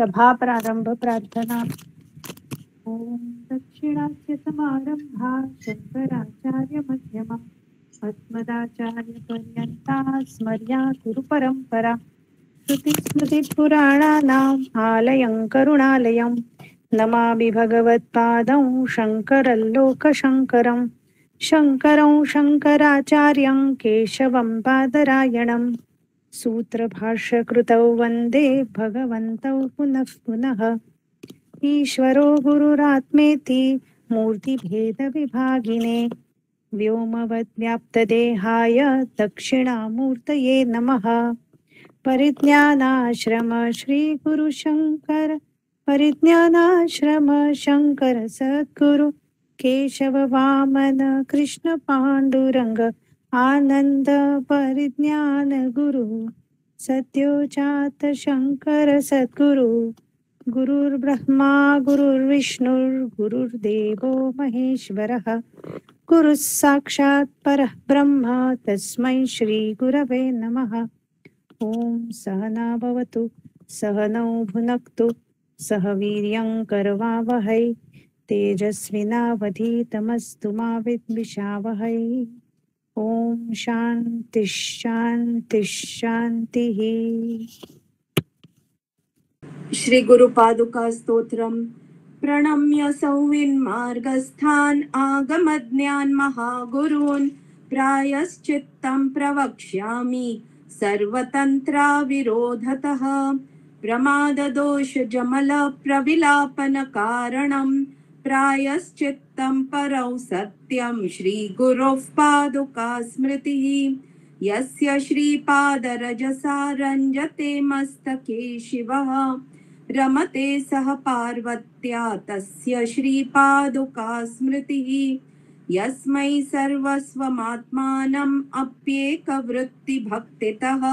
सभा प्रारंभ प्रार्थना। ओम दक्षिणास्य समारंभा शंकराचार्य मध्यमा अस्मदाचार्य पर्यंता स्मर्या गुरु परंपरा। श्रुती स्मृती पुराणानाम् आलयं करुणालयं नमामि भगवत्पादं शङ्करल्लोकशङ्करं शङ्करं शङ्कराचार्यं केशवं बादरायणं सूत्रभाष्यकृतौ वन्दे भगवन्तौ पुनः पुनः। ईश्वरो गुरुरात्मेति मूर्तिभेदविभागिने व्योमवद्व्याप्तदेहाय दक्षिणामूर्तये नमः। परिज्ञानाश्रम शंकर सद्गुरु केशव वामन कृष्ण पांडुरंग आनंद परिज्ञान गुरु सद्योजात शंकर सद्गुरु गुरुर्ब्रह्मा गुरुर्विष्णुर्गुरुर्देवो महेश्वरः गुरुः साक्षात् परः ब्रह्म तस्मै श्री गुरवे नमः। ओम सहना भवतु सहनौ भुनक्तु सह वीर्यं करवावहै तेजस्विनावधीतमस्तु मा विद्विषावहै। ओम शांति शांति शांतिः। श्री गुरुपादुका स्तोत्रम। प्रणम्य सौविन्मार्गस्थान् आगमज्ञान महागुरून् प्रायश्चित्तं प्रवक्ष्यामि सर्वतन्त्रा विरोधतः प्रमाददोष जमल प्रविलापन कारणं प्रायश्चित्तं परौ सत्यं श्री गुरोः पादुका स्मृतिः। यस्य श्रीपादरजसा रञ्जते मस्तके शिवः रमते सह पार्वत्या तस्य श्रीपादुका स्मृतिः। यस्मै सर्वस्वमात्मानम् अप्येकवृत्तिभक्तितः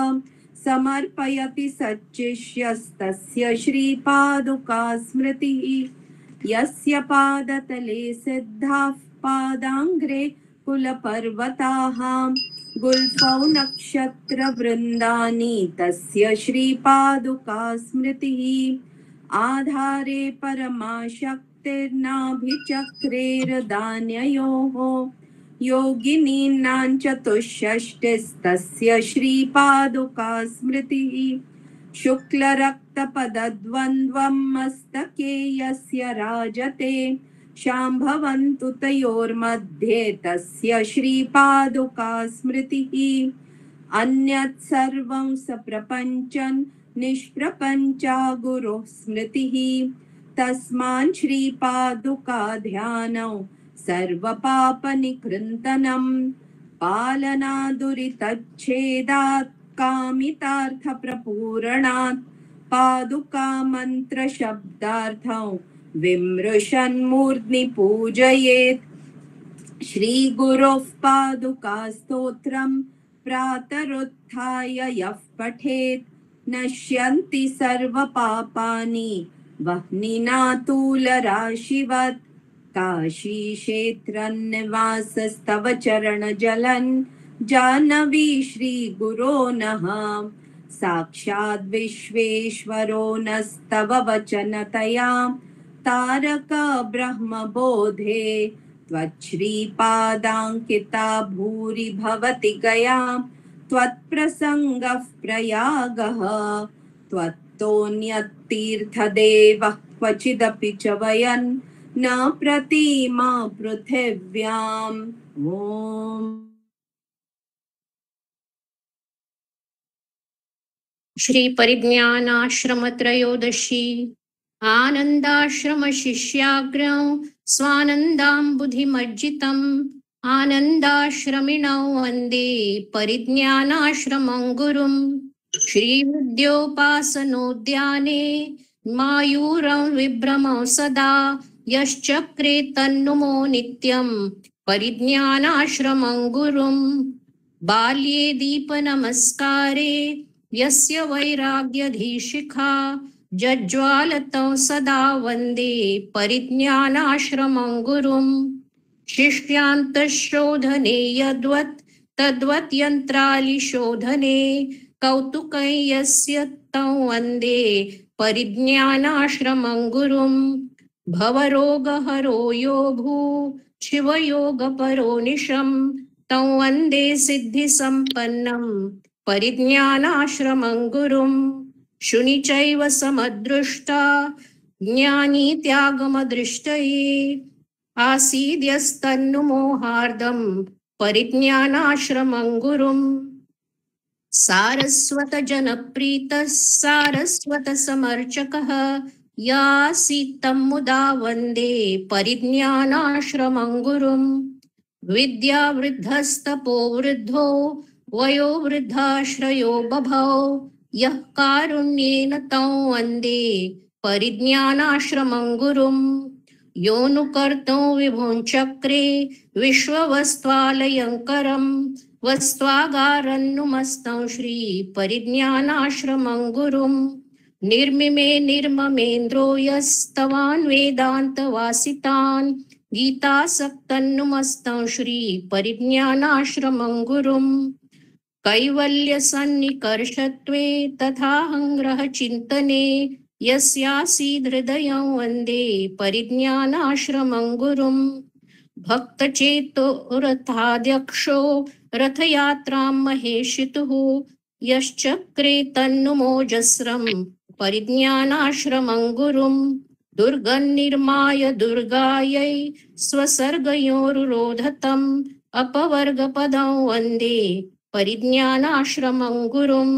समर्पयति सच्चिष्यस्तस्य श्रीपादुका स्मृतिः। यस्य पादतले सिद्धाः पादाङ्ग्रे कुलपर्वताः गुल्फौ नक्षत्रवृन्दानि तस्य श्रीपादुका स्मृतिः। आधारे परमाशक्तिर्नाभिचक्रेर्दान्ययोः योगिनीनां चतुष्षष्टिस्तस्य श्रीपादुका स्मृतिः। शुक्लरक्तपदद्वन्द्वं मस्तके यस्य राजते शाम्भवन्तु तयोर्मध्ये तस्य श्रीपादुका स्मृतिः। अन्यत् सर्वं सप्रपञ्चन् निष्प्रपञ्चा गुरुः स्मृतिः। तस्मान् श्रीपादुका ध्यानौ सर्वपापनिकृन्तनं पालनादुरितच्छेदात् कामितार्थप्रपूरणात् पादुका मन्त्रशब्दार्थं विमृशन्मूर्ध्नि पूजयेत्। श्रीगुरोः पादुका स्तोत्रं प्रातरुत्थाय यः पठेत् नश्यन्ति सर्वपापानि वह्निनातूलराशिवत्। काशीक्षेत्रनिवासस्तव चरणजलन् जाह्नवी श्रीगुरो नः साक्षाद् विश्वेश्वरो नस्तव वचनतया तारक ब्रह्मबोधे त्वच्छ्रीपादाङ्किता भूरि भवति गया त्वत्प्रसङ्गः प्रयागः त्वत्तोऽन्यत्तीर्थदेवः क्वचिदपि च वयन् न प्रतीमा पृथिव्याम्। ओम श्री परिज्ञानाश्रम त्रयोदशी। आनन्दाश्रम शिष्याग्रौ स्वानन्दाम्बुधिमज्जितम् आनन्दाश्रमिणौ वन्दे परिज्ञानाश्रमं गुरुं। श्रीहृद्योपासनोद्याने मायूरं विभ्रमौ सदा यश्चक्रे तन्नुमो नित्यं परिज्ञानाश्रमं गुरुं। बाल्ये दीपनमस्कारे यस्य वैराग्यधीशिखा जज्ज्वालतौ सदा वन्दे परिज्ञानाश्रमं गुरुं। शिष्यान्तशोधने यद्वत् तद्वत् यन्त्रालिशोधने कौतुकै यस्य तं वन्दे परिज्ञानाश्रमं गुरुं भवरोगहरो यो भू शिवयोगपरो निशं तं वन्दे सिद्धिसम्पन्नं परिज्ञानाश्रमं गुरुं शुनि चैव समदृष्टा ज्ञानी त्यागमदृष्टये आसीद्यस्तन्नुमोहार्दं परिज्ञानाश्रमं गुरुं सारस्वतजनप्रीतः सारस्वतसमर्चकः यासीतं मुदा वन्दे परिज्ञानाश्रमं गुरुं विद्यावृद्धस्तपो वृद्धो वयो वृद्धाश्रयो बभौ यः कारुण्येन तं वन्दे परिज्ञानाश्रमं गुरुं योऽनुकर्तुं विभुञ्चक्रे विश्ववस्त्वालयङ्करं वस्त्वागारन्नुमस्तं श्रीपरिज्ञानाश्रमं गुरुं निर्मिमे निर्ममेन्द्रो यस्तवान् वेदान्तवासितान् गीतासक्तन्नुमस्तं श्रीपरिज्ञानाश्रमं गुरुं कैवल्यसन्निकर्षत्वे तथाहङ्ग्रहचिन्तने यस्यासीदृदयं वन्दे परिज्ञानाश्रमं गुरुं भक्तचेतो रथाध्यक्षो रथयात्रां महेशितुः यश्चक्रे तन्नुमोजस्रं परिज्ञानाश्रमं गुरुं दुर्गन्निर्माय दुर्गायै स्वसर्गयोरुरोधतम् अपवर्गपदं वन्दे परिज्ञानाश्रमं गुरुं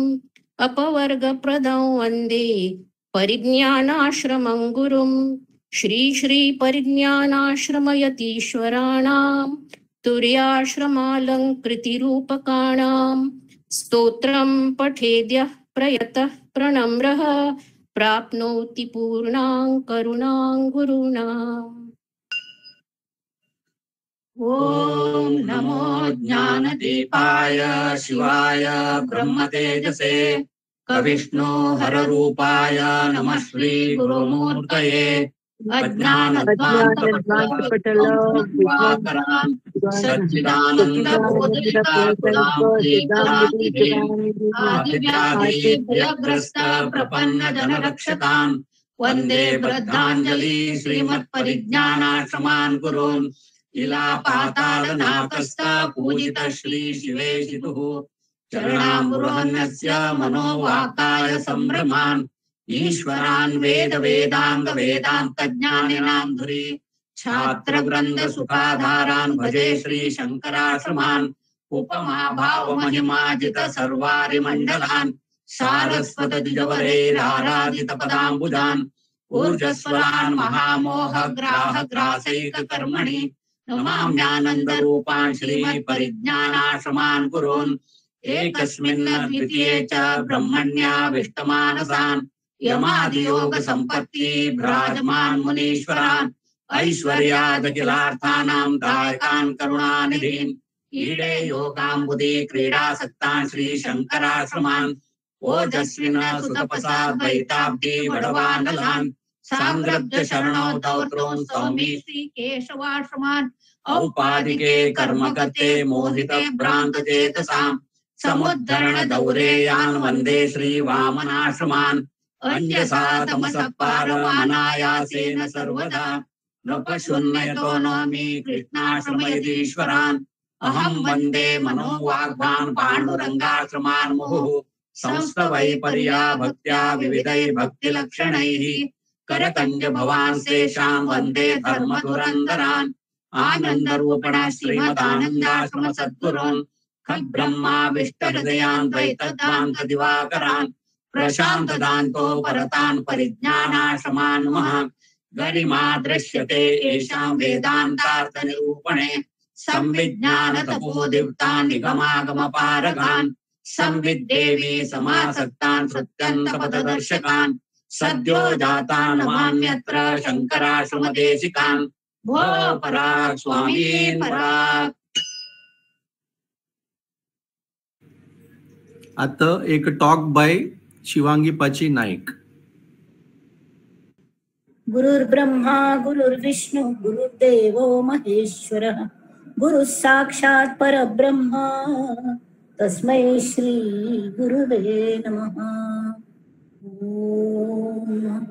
अपवर्गप्रदं वन्दे परिज्ञानाश्रमं गुरुं श्री श्री परिज्ञानाश्रमयतीश्वराणां तुर्याश्रमालङ्कृतिरूपकाणां स्तोत्रं पठेद्यः प्रयतः प्रणम्रः प्राप्नोति पूर्णां करुणां गुरूणाम्। ओम नमो ज्ञानदीपाय शिवाय ब्रह्मतेजसे कविष्णु हररूपाय नमः श्री गुरुमूर्तये अज्ञानध्वान्तपटलं सच्चिदानन्दबोधितां प्रपन्नजनरक्षकान् वन्दे श्रद्धाञ्जलि श्रीमत्परिज्ञानाश्रमान् गुरून् इलापातालनाकस्त पूजित श्री शिवेशितुः चरणाम्बुरोहन्यस्य मनोवाकाय संभ्रमान् ईश्वरान् वेद वेदांग वेदांत ज्ञानिनां धुरी छात्र वृंद सुखाधारान् भजे श्री शंकराश्रमान् उपमा भाव महिमाजित सर्वारि मंडलान् सारस्वत द्विजवरैराराधित पदाम्बुजान् ऊर्जस्वरान् महामोह ग्राह ग्रासैक कर्मणि नमाम्यानंद रूपान् श्री परिज्ञानाश्रमान् गुरून् एकस्मिन् द्वितीये च ब्रह्मण्याविष्टमानसान् यमादियोग संपत्ति भ्राजमान् मुनीश्वरान् ऐश्वर्यादखिलार्थानां दायकान् करुणानिधीन् ईडे योगाम्बुदि क्रीडासक्तान् श्री शंकराश्रमान् ओजस्विन सुतपसा द्वैताब्दि वडवानलान् सांग्रब्ध शरणौ दौत्रोन् सौमी श्री केशवाश्रमान् औपाधिके कर्मकर्ते मोहिते भ्रांत चेतसाम् समुद्धरण दौरेयान् वन्दे श्री वामनाश्रमान् अन्यसा तमसः पारमानायासेन सर्वदा नृपशून्यतो नौमि कृष्णाश्रमयतीश्वरान् अहं वन्दे मनोवाग्वान् पाण्डुरङ्गाश्रमान् मुहुः संस्तवैपर्या भक्त्या विविधैः भक्तिलक्षणैः करकञ्ज भवांस्तेषां वन्दे धर्मधुरन्धरान् आनन्दरूपण श्रीमदानन्दाश्रम सद्गुरून् खब्रह्मा विष्टहृदयान् द्वैतध्वान्त दिवाकरान् प्रशान्तदान्तो परतान् परिज्ञानाश्रमान् नमः गरिमा दृश्यते येषां वेदान्तार्थनिरूपणे संविज्ञानतपोदीप्तान् निगमागमपारगान् संविद्देवी समासक्तान् सत्यन्तपथदर्शकान् सद्यो जातान् नमाम्यत्र शङ्कराश्रमदेशिकान् भो पराक् स्वामी पराक्। आता एक टॉक बाय शिवांगी पाची नाईक. गुरुर्ब्रह्मा गुरुर्विष्णू गुरुर्देवो महेश्वरः गुरुः साक्षात् परब्रह्म तस्मै श्री गुरुवे नमः. ॐ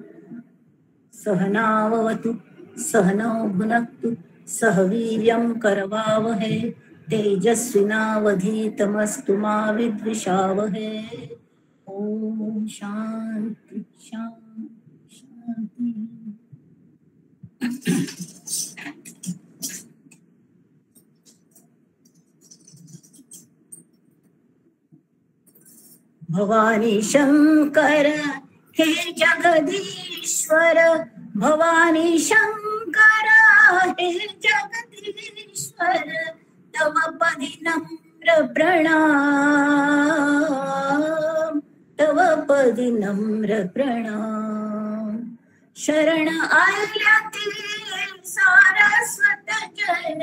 सहनावतु सहनौ भुनक्तु सह वीर्यं करवावहै तेजस्विनावधीतमस्तु मा विद्विषावहै। ॐ शान्ति शान्ति शान्ति। भवानी शंकर हे जगदीश्वर, भवानी शंकर हे जगदीश्वर, तव पदी नम्र प्रणाम, तव पदी नम्र प्रणाम। शरण आल्या ती सारस्वत जन,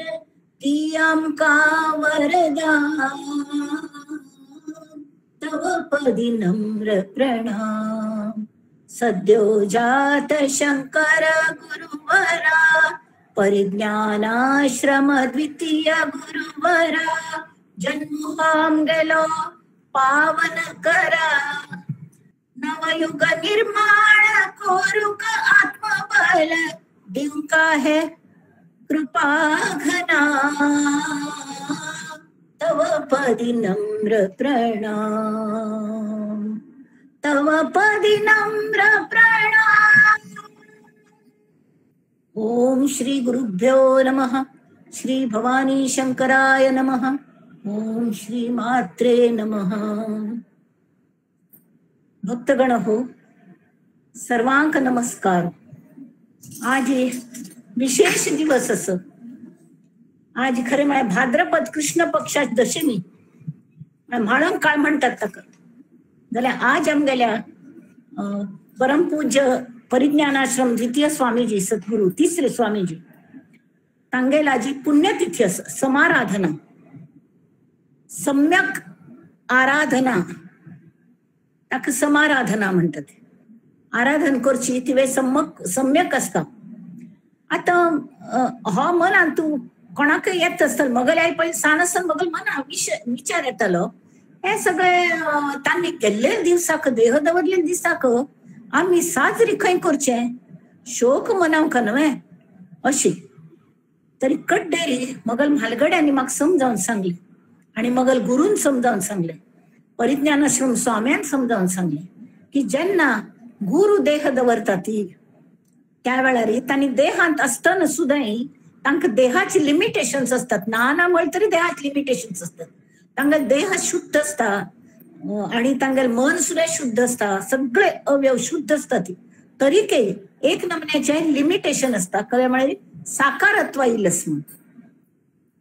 ती आमका वरदान, तव पदी नम्र प्रणाम। सद्यो जात शंकर गुरुवरा, परिज्ञानाश्रम द्वितीय गुरुवरा, जन्माम गेलो पावन करा, नवयुग निर्माण कोरुक आत्मबल, दिवका है कृपा घना, तव पदी नम्र प्रणाम, तव पदी नम्र प्रणाम। ओम श्री गुरुभ्यो नमः, श्री भवानी शंकराय नमः, ओम श्री मात्रे नमः। भक्तगण हो, सर्वांक नमस्कार। आज विशेष दिवस असं, आज खरे मला भाद्रपद कृष्ण पक्षात दशमी म्हाळंग काळ म्हणतात ताका जाल्यार आज आमगेल्या परमपूज्य परिज्ञानाश्रम द्वितीय स्वामीजी सद्गुरू तिसरे स्वामीजी तांगेलाजी पुण्यतिथी आसा। समाराधना सम्यक आराधना ताका समाराधना म्हणटात। आराधन करची ती वेळ सम्यक असता। आता हो मनान तू कोणाक येत असतं मगल आई पहिले सानसन मगल मना विचार येतलो हे सगळे तांणी केल्ले दिवसाक देह दवरले दिसाक आम्ही साजरी खंय करचे, शोक मनावंक न्हय अशी। तरी कड्डेरी मगल म्हालगड्यांनी म्हाका समजावन सांगले आणि मगल गुरून समजावन सांगले, परिज्ञानाश्रम स्वाम्यान समजावन सांगले की जेन्ना गुरु देह दवरता ती त्या वेळार तांणी देहांत आसतना सुद्दां तांकां देहाची लिमिटेशन्स असतात। ना म्हळ्यार तरी देहात लिमिटेशन्स असतात। तांगेल देह शुद्ध असता आणि तांगेल मन सुद्धा शुद्ध असता, सगळे अवयव शुद्ध असतात। तरीके एक नमण्याचे लिमिटेशन असता, खरें म्हळ्यार साकारत्व येयलस म्हूण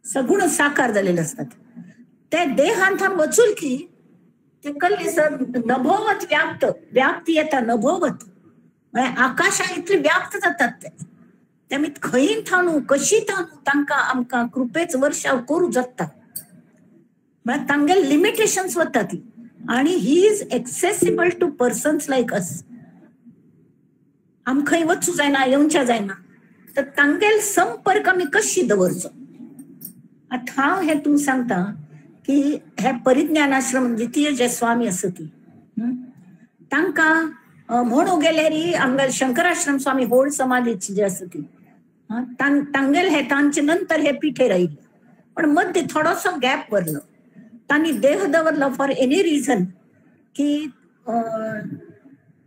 सगुण साकार जालेले असतात। ते देहांत वचून की ते कल्ले नभोवत व्याप्ती येता, नभोवत म्हळ्यार आकाशा इतले व्याप्त जातात ते तेमी खंय थांबू कशी थांबू तांकां आमकां कृपेच वर्षाव करूं जाता। म्हळ्यार तांगेल लिमिटेशन्स वता ती आणि ही is accessible to persons like us. आम खंय वचूं जायना, येवच्या जायना, तर तांगेल संपर्क आमी कशी दवरचो। आतां हांव हे तुमकां सांगता की हे परिज्ञानाश्रम द्वितीय जे स्वामी आसा ती तांकां म्हणू गेल्यार आमगेल शंकराश्रम स्वामी होळ समाधीची जी आसा ती तांगेल हे तांचे नंतर हे पिठेर आयिल्ले, पण मध्ये थोडोसो गॅप भरलो। तांणी देह दवरलो फॉर एनी रिझन की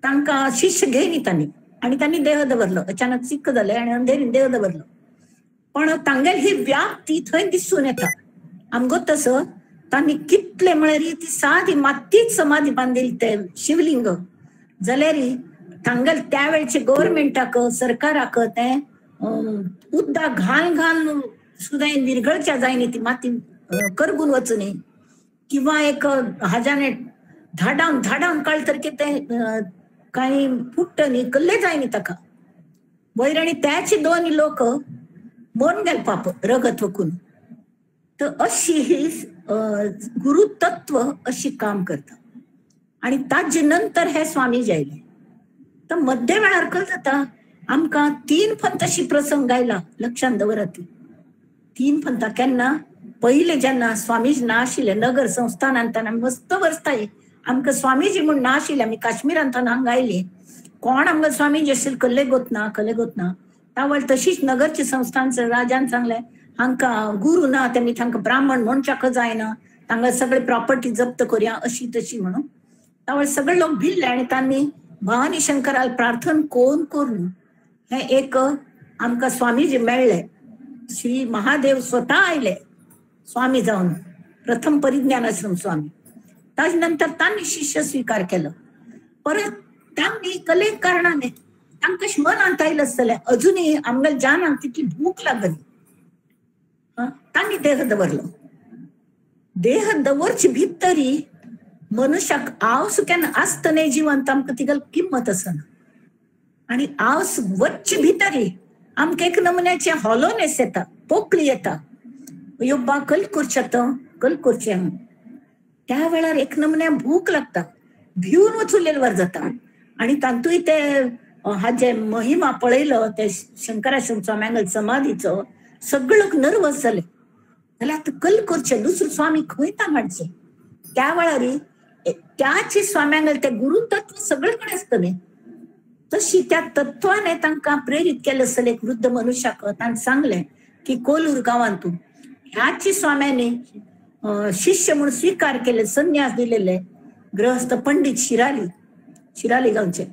तांकां शिष्य घेयनी तांणी आणि तांणी देह दवरलो। अचानक सिक्क जाले आणि अंधेरीन देह दवरलो, पण तांगेल ही व्याप्ती थंय दिसून येता। आमगो तसो तांणी कितले म्हळ्यार ती सादी मातीच समाधी बांदिल्ली ते शिवलिंग जाल्यार तांगेल त्या वेळचे गव्हर्मेंटाक सरकाराक ते उदक घाल सुद्दां विरगळच्या जायनी ती माती करगून वचूनी किंवा एक हाजाने धाडावन काळ तर कितें काही फुट्ट न्ही कल्ले जायनी ताका वयर आनी त्याचे दोन लोक मोन गेल पाप रगत वकून। तर अशी ही गुरुतत्व अशी काम करता आणि ताजे नंतर हे स्वामी जायले। तर मध्य वेळार कळ जाता आमकां 3 फंताशी प्रसंग गायला लक्षांत दवरात। 3 फंता केन्ना पहिले जेन्ना स्वामीजी ना आशिल्ले नगर संस्थानांत मस्त वर्सताय आमकां स्वामीजी म्हूण नाशिल्ले, आमी काश्मीरांतल्यान हांगा आयली. कोण आमकां स्वामीजी आशिल्ले कल्ले गोतना त्या वेळ तशीच नगरची संस्थान राजान सांगले हांकां गुरू ना, तेमी तांकां ब्राह्मण म्हणच्याक जायना, तांकां सगळे प्रॉपर्टी जप्त करुया अशी तशी म्हणून. त्या वेळ सगळे लोक भिल्ले आनी तांणी भवानी शंकराल प्रार्थना करून हे एक आमकां स्वामीजी मेळ्ळे. श्री महादेव स्वतः आयले स्वामी जावन, प्रथम परिज्ञान आश्रम स्वामी. ताजे नंतर तांणी शिष्य स्वीकार केलो. परत तांणी कले कारणाने तांकां मनांत आयलें आसतलें अजुनूय आमच्या जानाक तितली भूक लागली. तांणी देह दवरलो. देह दवरचे भितरी मनुष्याक आवस केन्ना आसता न्ही जिवंत आमकां तिगल किंमत आसना. आनी आवस वच्चे भितरी आमकां एक नमुन्याचे हॉलोनेस येता, पोकळी येता, ह्यो कल करचें. त्या वेळार एक नमुन्या भूक लागता, भिवन वचून वर जाता. आनी तातूंय ते हाजे महिमा पळयलो ते शंकराश्रम स्वाम्यांगल समाधीचो, सगळे लोक नर्वस जाले. जाल्यार आतां कल करचें, दुसरो स्वामी खंय हाडचे. त्या वेळार त्याची स्वाम्यांगल ते गुरु तत्व सगळे कडेन आसतलें. तशी त्या तत्वाने तांकां प्रेरीत केलें आसतलें. एक वृद्ध मनुश्याक तांणी सांगलें की कोलूर गांवांतून ह्याची स्वाम्यांनी शिष्य म्हणून स्वीकार केले, संन्यास दिलेले गृहस्थ पंडित शिराली गांवचे.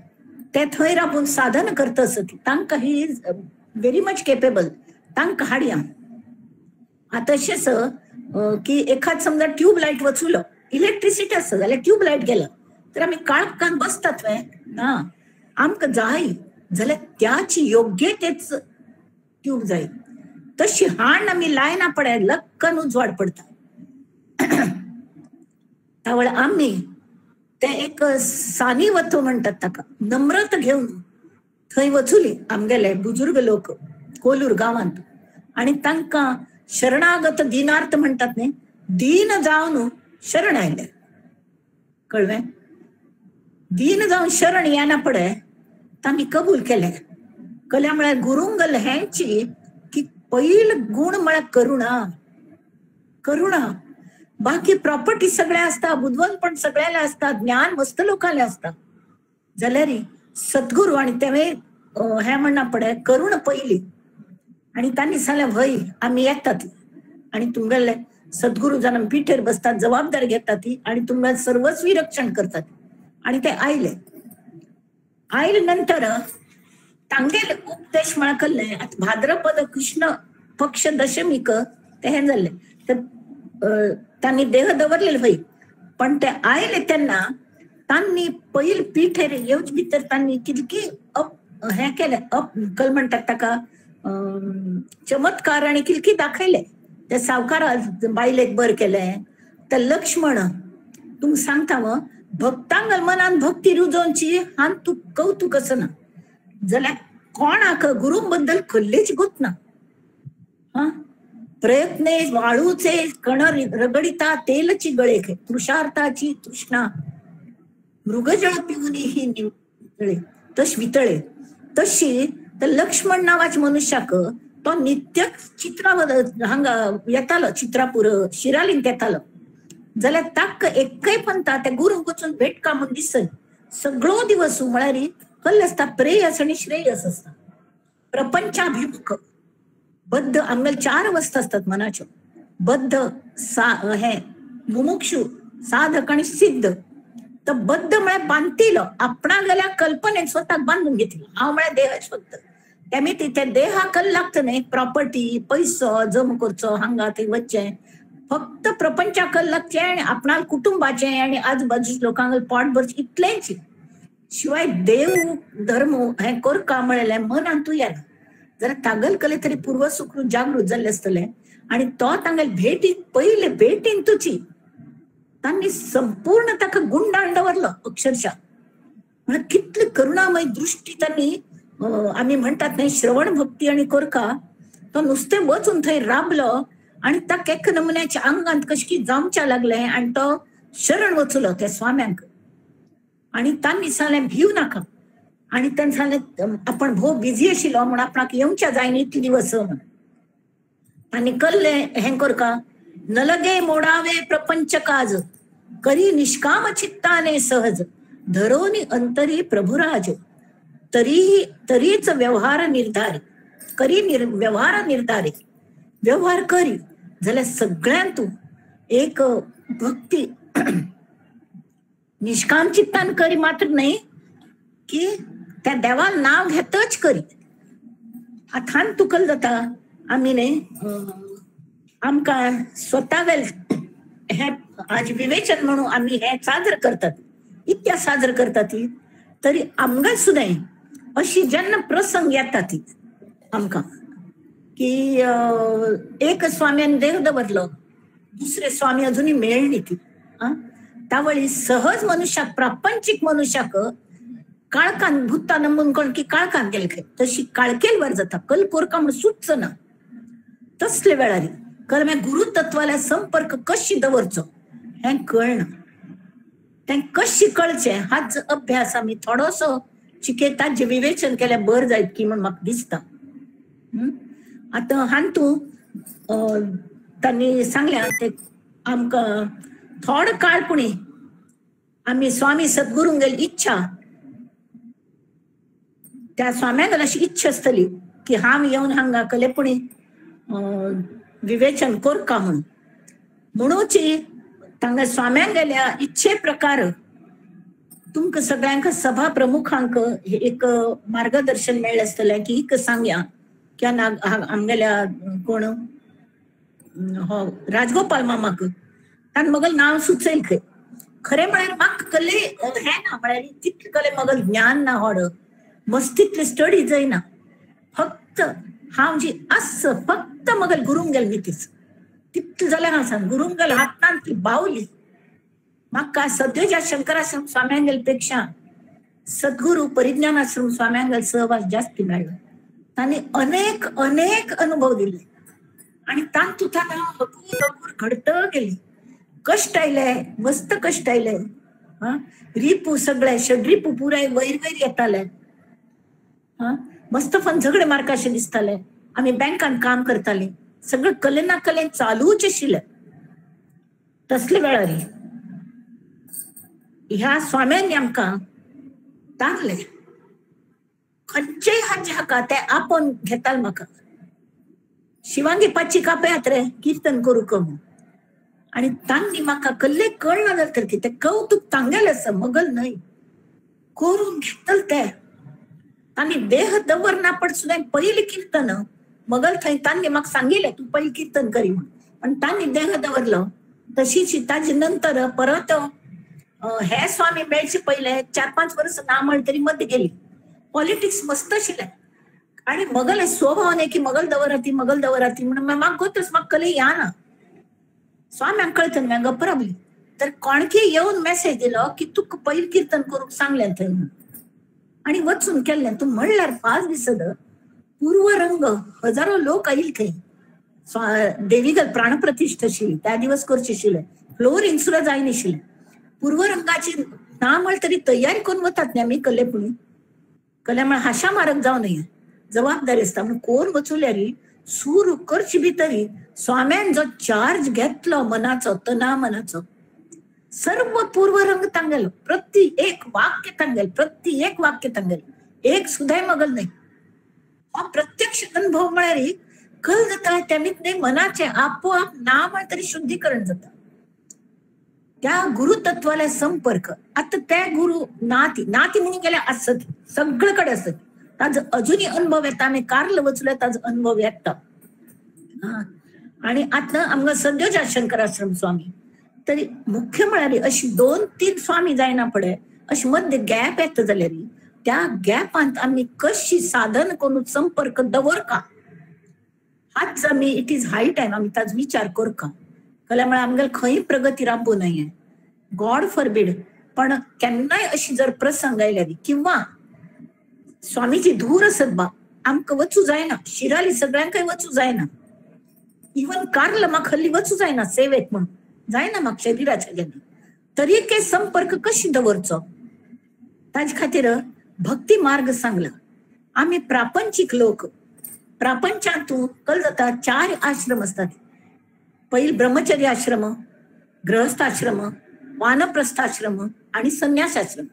ते थंय राबून साधन करता आसत. तांकां he is very much capable, तांकां हाडया. आता तशेंच की एखाद समजा ट्यूबलायट वचूलो, इलेक्ट्रिसिटी आसता जाल्यार ट्यूबलायट गेला तर आमी काळखान बसतात वे ना, आमकां जाय जाल्यार त्याची योग्य तेच ट्यूब जाय. तशी हाण आमी लायना पडे लक्कन उजवाड पडता. त्यावेळेस आम्ही ते एक सानी वतो म्हणतात ताका, नम्रत घेऊन थंय वचुली आमगेले बुजुर्ग लोक कोलूर गांवांत. आणि तांकां शरणागत दिनार्थ म्हणतात न्ही, दीन जावन शरण आयले. कळ्ळें? दीन जावन शरण येना पडे तांणी कबूल केले. कल्या म्हळ्यार गुरुंगल हेंची की पयल गुण म्हळ्यार करुणा. बाकी प्रॉपर्टी सगळे असता, बुद्धवंतपण सगळ्याले असता, ज्ञान मस्त लोकांले असता. जाल्यार सद्गुरू आणि तेवे हे म्हणना पडे करुण पयली. आणि तांणी सांगलें व्हय आमी येतात आणि तुमगेले सद्गुरू जावन पिठेर बसतात, जबाबदारी घेतात ती आणि तुमगेलें सर्वस्वी रक्षण करतात. आणि ते आयले नंतर तांगेले उपदेश म्हळ्यार केल्ले. आता भाद्रपद कृष्ण पक्ष दशमीक ते हे जाल्ले, तर तांणी देह दवरलेले व्हय. पण ते आयले तेन्ना तांणी पयली पिठेर येवचे भितर तांणी कितकी हे केले, कल म्हणटात ताका चमत्कार आणि किलकी दाखयले. ते सावकारा बायलेक बर केले. ते लक्ष्मण तुमकां सांगता व भक्तांगल मनान भक्ती रुजोवची हांव तू कौतुक असना जाल्यार कोणाक गुरू बद्दल खल्लेच गुतना. प्रयत्ने वाळूचे कण रगडिता तेलची गळेक, तृषार्थाची तृष्णा मृगजळ पिऊनी ही निवळे वितळे. तशी तर लक्ष्मण नावाच्या मनुष्याक तो नित्य हांगा येतालो, चित्रापूर शिरालींत येतालो. जाल्यार ताका एकय पंथा त्या गुरूक वचून भेटका म्हूण दिसन सगळो दिवस म्हळ्यार कल्ल आसता, प्रेयस आणि श्रेयस असता. प्रपंचाभिमुख बद्ध आमगेले 4 अवस्था असतात मनाच्यो. बद्ध हे मुमुक्षु, साधक आणि सिद्ध. तर बद्ध म्हळ्यार बांधिलो, आपणा गेल्या कल्पनेत स्वताक बांधून घेतली. हांव म्हळ्यार देहच फक्त. त्यामुळे ते देहाक लागतं न्ही, प्रॉपर्टी पैसो जम करचो, हांगा थंय वचचें. फक्त प्रपंचाक लागचें आणि आपणा कुटुंबाचें आणि आजूबाजूच्या लोकांक पोट भरचें इतलेंच. शिवाय देव धर्म हे करका म्हळेलें मनांतू येना. जाल्यार तागल कले तरी पूर्व सुकृत जागृत जाल्ले आसतलें. आणि तो तांगेले भेटीक पयले भेटीन तुची तांणी संपूर्ण ताका गुंडाळ दवरलो अक्षरशः. म्हळ्यार कितली करुणामय दृष्टी तांणी. आमी म्हणटात न्ही श्रवण भक्ती आणि कोरका, तो नुस्तें वचून थंय राबलो आणि ताका एक नमुन्याच्या अंगांत कशकी जावच्या लागले आणि तो शरण वचूलो त्या स्वाम्यांक. आणि तांणी सांगलें भिव नाका. आणि तांणी सांगलें आपण भोव बिझी आशिल्लो म्हूण आपणाक येवच्या जायना इतले दिवस. तांणी कल्लें हें कोरका, नलगे मोडावे प्रपंच काज करी निष्काम चित्ताने सहज, धरोनी अंतरी प्रभुराज, तरीच व्यवहार निर्धारी, व्यवहार निर्धारी, व्यवहार करी जाल्यार सगळ्यांतू एक भक्ती निष्काम चित्तान करी मात्र नाही की त्या देवान नाव घेतच करी. आतां तुकल जाता आमी न्ही आमकां स्वता हे आज विवेचन म्हणून आम्ही हे साजर करतात, इतक्या साजर करतात तरी आमकां सुद्दां अशी जेन्ना प्रसंग येता ती आमकां की एक स्वाम्यान देव दवरलो, दुसरे स्वामी अजूनही मेळ्ळी ती. त्यावेळी सहज मनुष्याक, प्रापंचिक मनुष्याक काळकान भुत्ता नमून कोण की काळकान गेले तशी काळकेल वर जाता, कल कोरका म्हणून सुटच ना. तसले वेळारी कारण गुरुतत्वाला संपर्क कशी दवरचो हे कळना, ते कशी कळचे हाच अभ्यास आम्ही थोडोसो चिकेतात जे विवेचन केल्या बर जायत की म्हण म्हाका दिसता. आता हांतू त्यांनी सांगल्या ते आमकां थोड काळपुणी आम्ही स्वामी सद्गुरूंक गेली इच्छा, त्या स्वाम्याक अशी इच्छा आसतली की हांव येवन हांगा कलेपुणी विवेचन कोरका म्हणूची तांगा स्वाम्यांक गेल्या इच्छे प्रकार तुमकां सगळ्यांक सभा प्रमुखांक एक मार्गदर्शन मेळ्ळें आसतलें की एक सांगया की आमगेल्या कोण हो राजगोपाल मामाक ताणें मगल नांव सुचयलें खंय. खरें म्हळ्यार म्हाका कले हें ना, म्हळ्यार तितलें कले मगल ज्ञान ना, व्हड मस्तितले स्टडी जायना. फक्त हांव जी आस फक्त मगल गुरूंक गेल मितीस तितलें जाल्यार हांव सांग गुरूंक गेल हातान ती बावली. म्हाका सद्योजा शंकराश्रम स्वाम्यांक गेल पेक्षा सद्गुरू परिज्ञानाश्रम स्वाम्यांक गेल सहवास जास्ती मेळ्ळो. तांणी अनेक अनेक अनुभव दिले आणि तांतूंत हांव घडत गेली. कष्ट आयले, मस्त कष्ट आयले, रिपू सगळे षड्रिपू पुराय वयर वयर येताले, मस्त पण झगडे मारकाशे दिसताले. आम्ही बँकान काम करताले, सगळं कलेना कलेन चालूच आशिल्ले. तसले वेळारी ह्या स्वाम्यांनी आमकां तारले खंयचेय हाजे हाका ते आपण घेताल. म्हाका शिवांगी पाची कापयात रे कीर्तन करू कम आणि तांणी म्हाका कल्ले कळना जाल्यार ते कौतुक तांगेले आसा, मगल न्हय करून घेतल ते. तांणी देह दवरना पण सुद्दां पयली कीर्तन मगल थंय तांणी म्हाका सांगिल्लें तूं पयली कीर्तन करी म्हणून, पण तांणी देह दवरलो. तशीच ताजे नंतर परत हे स्वामी मेळचे पयले 4-5 वर्स ना म्हण तरी मध्य गेली. पॉलिटिक्स मस्त आशिल्लें आणि मगल स्वभावान की मगल दवराती म्हणून म्हाका गोतच म्हाका कले याना. स्वाम्यांक कळतन म्हाका गप्पराबली तर कोणकी येवन मेसेज दिलो की तुका पयली कीर्तन करूंक सांगलें थंय आणि वचून केल्लें. तूं म्हणल्यार 5 दीस पूर्वरंग हजारो लोक आयिल्ले थंय. देवीगल प्राणप्रतिष्ठा आशिल्ली त्या दिवस करची आशिल्लें, फ्लोरींग सुद्दां जाय नाशिल्लें. पूर्वरंगाची ना म्हण तरी तयारी करून वतात न्ही आमी कलेपुणी. कले म्हण हाशा मारक जावं न्हय, जबाबदारी आसता म्हणून कोण वचूल्यार सूर करची भितरी स्वाम्यान जो चार्ज घेतलो मनाचो, तना मनाचो सर्व पूर्वरंग तांगेलो, प्रति एक वाक्य तांगेल, एक सुद्धा मगल नाही. हा प्रत्यक्ष अनुभव म्हळ्यार कल जाता त्या निमते मनाचे आपोआप ना म्हण तरी शुद्धीकरण जाता. त्या गुरुतत्वाला संपर्क आता त्या गुरु नाती म्हणून गेल्या असत सगळीकडे असत. ताजो अजूनही अनुभव येता, आम्ही कारल वचले ताजो अनुभव येता. आणि आता आमकां सद्योजा शंकराश्रम स्वामी तरी मुख्य म्हळ्यार अशी 2-3 स्वामी जायना पडे अशी मध्य गॅप येता जाल्यार त्या गॅपांत आम्ही कशी साधन करून संपर्क दवरका हाच आम्ही इट इज हाय टाइम आम्ही ताजो विचार करका. कल्या म्हळ्यार आमगेल खंय प्रगती राबू नये, गॉड फॉरबिड. पण केन्नाय अशी जर प्रसंग आयल्यार किंवा स्वामीची धूर आसत बा आमकां वचू जायना, शिराली सगळ्यांकय वचू जायना, इवन कारल म्हाका हल्ली वचू जायना सेवेक म्हणून जायना म्हाका शरिराच्या गेल्या तरी के संपर्क कशी दवरचो ताजे खातीर भक्ती मार्ग सांगला. आम्ही प्रापंचिक लोक प्रापंचांतूं कल जाता 4 आश्रम असतात. पहिले ब्रह्मचर्य आश्रम, गृहस्थ आश्रम वानप्रस्थाश्रम आणि संन्यासाश्रम.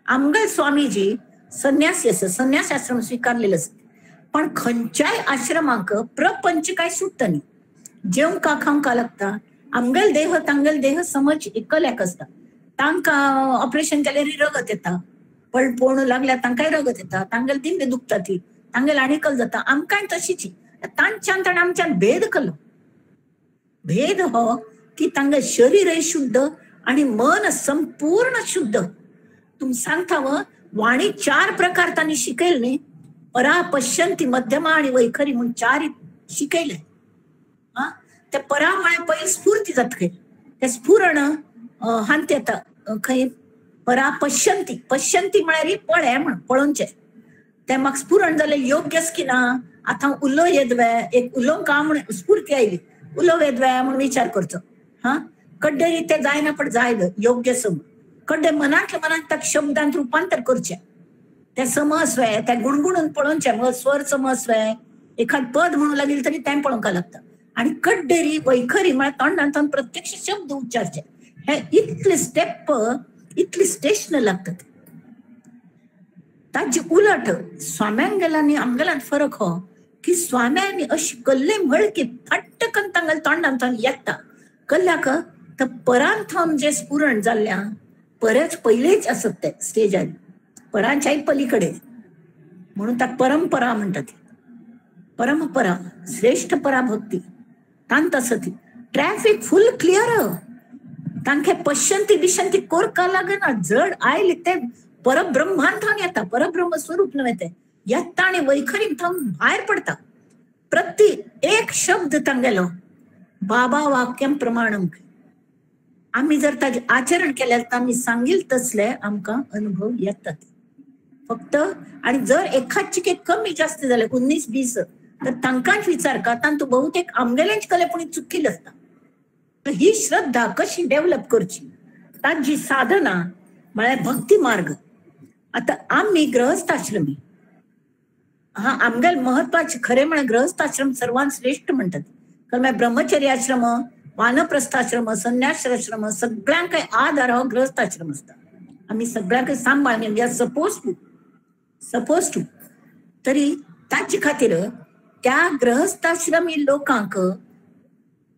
आमगल स्वामीजी संन्यासी असं संन्यासाश्रम स्वीकारलेलं असत, पण खंयच्याय आश्रमांक प्रपंच काय सुटत नाही. जेवण का खाऊन का लागता. आमगल देह तांगल देह समज एकल्याक असता. तांका ऑपरेशन केल्यारी रगत येता, पण पोण लागल्या तांकाय रगत येता, तांगल दिंडे दुखता ती, तांगल आणिकल जाता. आमकाय तशीची तांच्यान ताण आमच्यान भेद कलो. भेद हो की तांगल शरीर शुद्ध आणि मन संपूर्ण शुद्ध. तुम सांगता व वाणी 4 प्रकार त्यांनी शिकेल नाही. परा पश्यंती मध्यमा आणि वैखरी म्हणून 4 शिकेले. हा त्या परामुळे पहिले स्फूर्ती जात काही त्या स्फुरण हानते आता खंय परा पश्यंती पश्यंती म्हळ्यार पळय म्हण पळोवचे ते म्हाका स्फुरण जालें योग्यच की ना. आता उलो येदवे एक उलोवंक म्हण स्फूर्ती आयली उलो येदवे म्हणून विचार करचो. हा कड्डे ते जायना पण जायलं योग्य सम कड्डे मनातल्या मनात त्या शब्दांत रूपांतर करचे. ते समस्वय त्या गुणगुणून पळोवचे. मग स्वर समस्वय एखाद पद म्हणू लागेल तरी ते पळोवंक लागतं. आणि कड्डेरी वैखरी म्हळ्यार तोंडांतून प्रत्यक्ष शब्द उच्चारचे. हे इतले स्टेप इतली स्टेशन लागतात. ताजी उलट स्वाम्यांगेलांनी आमगेलांत फरक हो की स्वाम्यांनी अशी कल्ले म्हळ की फटकन तांगल तोंडांतून येता कल्ल्याक तर परांथान जे स्फुरण जाल्ल्या परच पहिलेच असत ते स्टेजार परांच्याय पलीकडे म्हणून ताका परंपरा म्हणतात. परंपरा श्रेष्ठ पराभक्ती तांत सती ट्रॅफिक फुल क्लिअर. तांखे पश्यंती बिशंती कोरका लागना. जड आयले ते परब्रह्मांथान येता. परब्रह्म स्वरूप नव्हे ते येता आणि वैखरी थांब भायर पडता. प्रति एक शब्द तांगेलो बाबा वाक्यम प्रमाणम. आम्ही जर ताजे आचरण केल्यार तांणी सांगील तसले आमकां अनुभव येतात फक्त. आणि जर एखाद चिके कमी जास्त झाले 19-20 तर तांकांच विचारका तांतू बहुतेक आमगेलेच कलेपणी चुकील असता. तर ही श्रद्धा कशी डेव्हलप करची ताजी साधना म्हळ्यार भक्ती मार्ग. आता आम्ही गृहस्थाश्रमी हा आमगेल महत्वाचे खरे म्हळ्यार गृहस्थाश्रम सर्वांत श्रेष्ठ म्हणतात. कारण ब्रह्मचर्य आश्रम वानप्रस्थाश्रम संन्यासाश्रम सगळ्यांक आधार हो गृहस्थाश्रम असता. आम्ही सगळ्यांक सांभाळणे वी आर सपोज टू तरी ताचे खातीर त्या गृहस्थाश्रमी लोकांक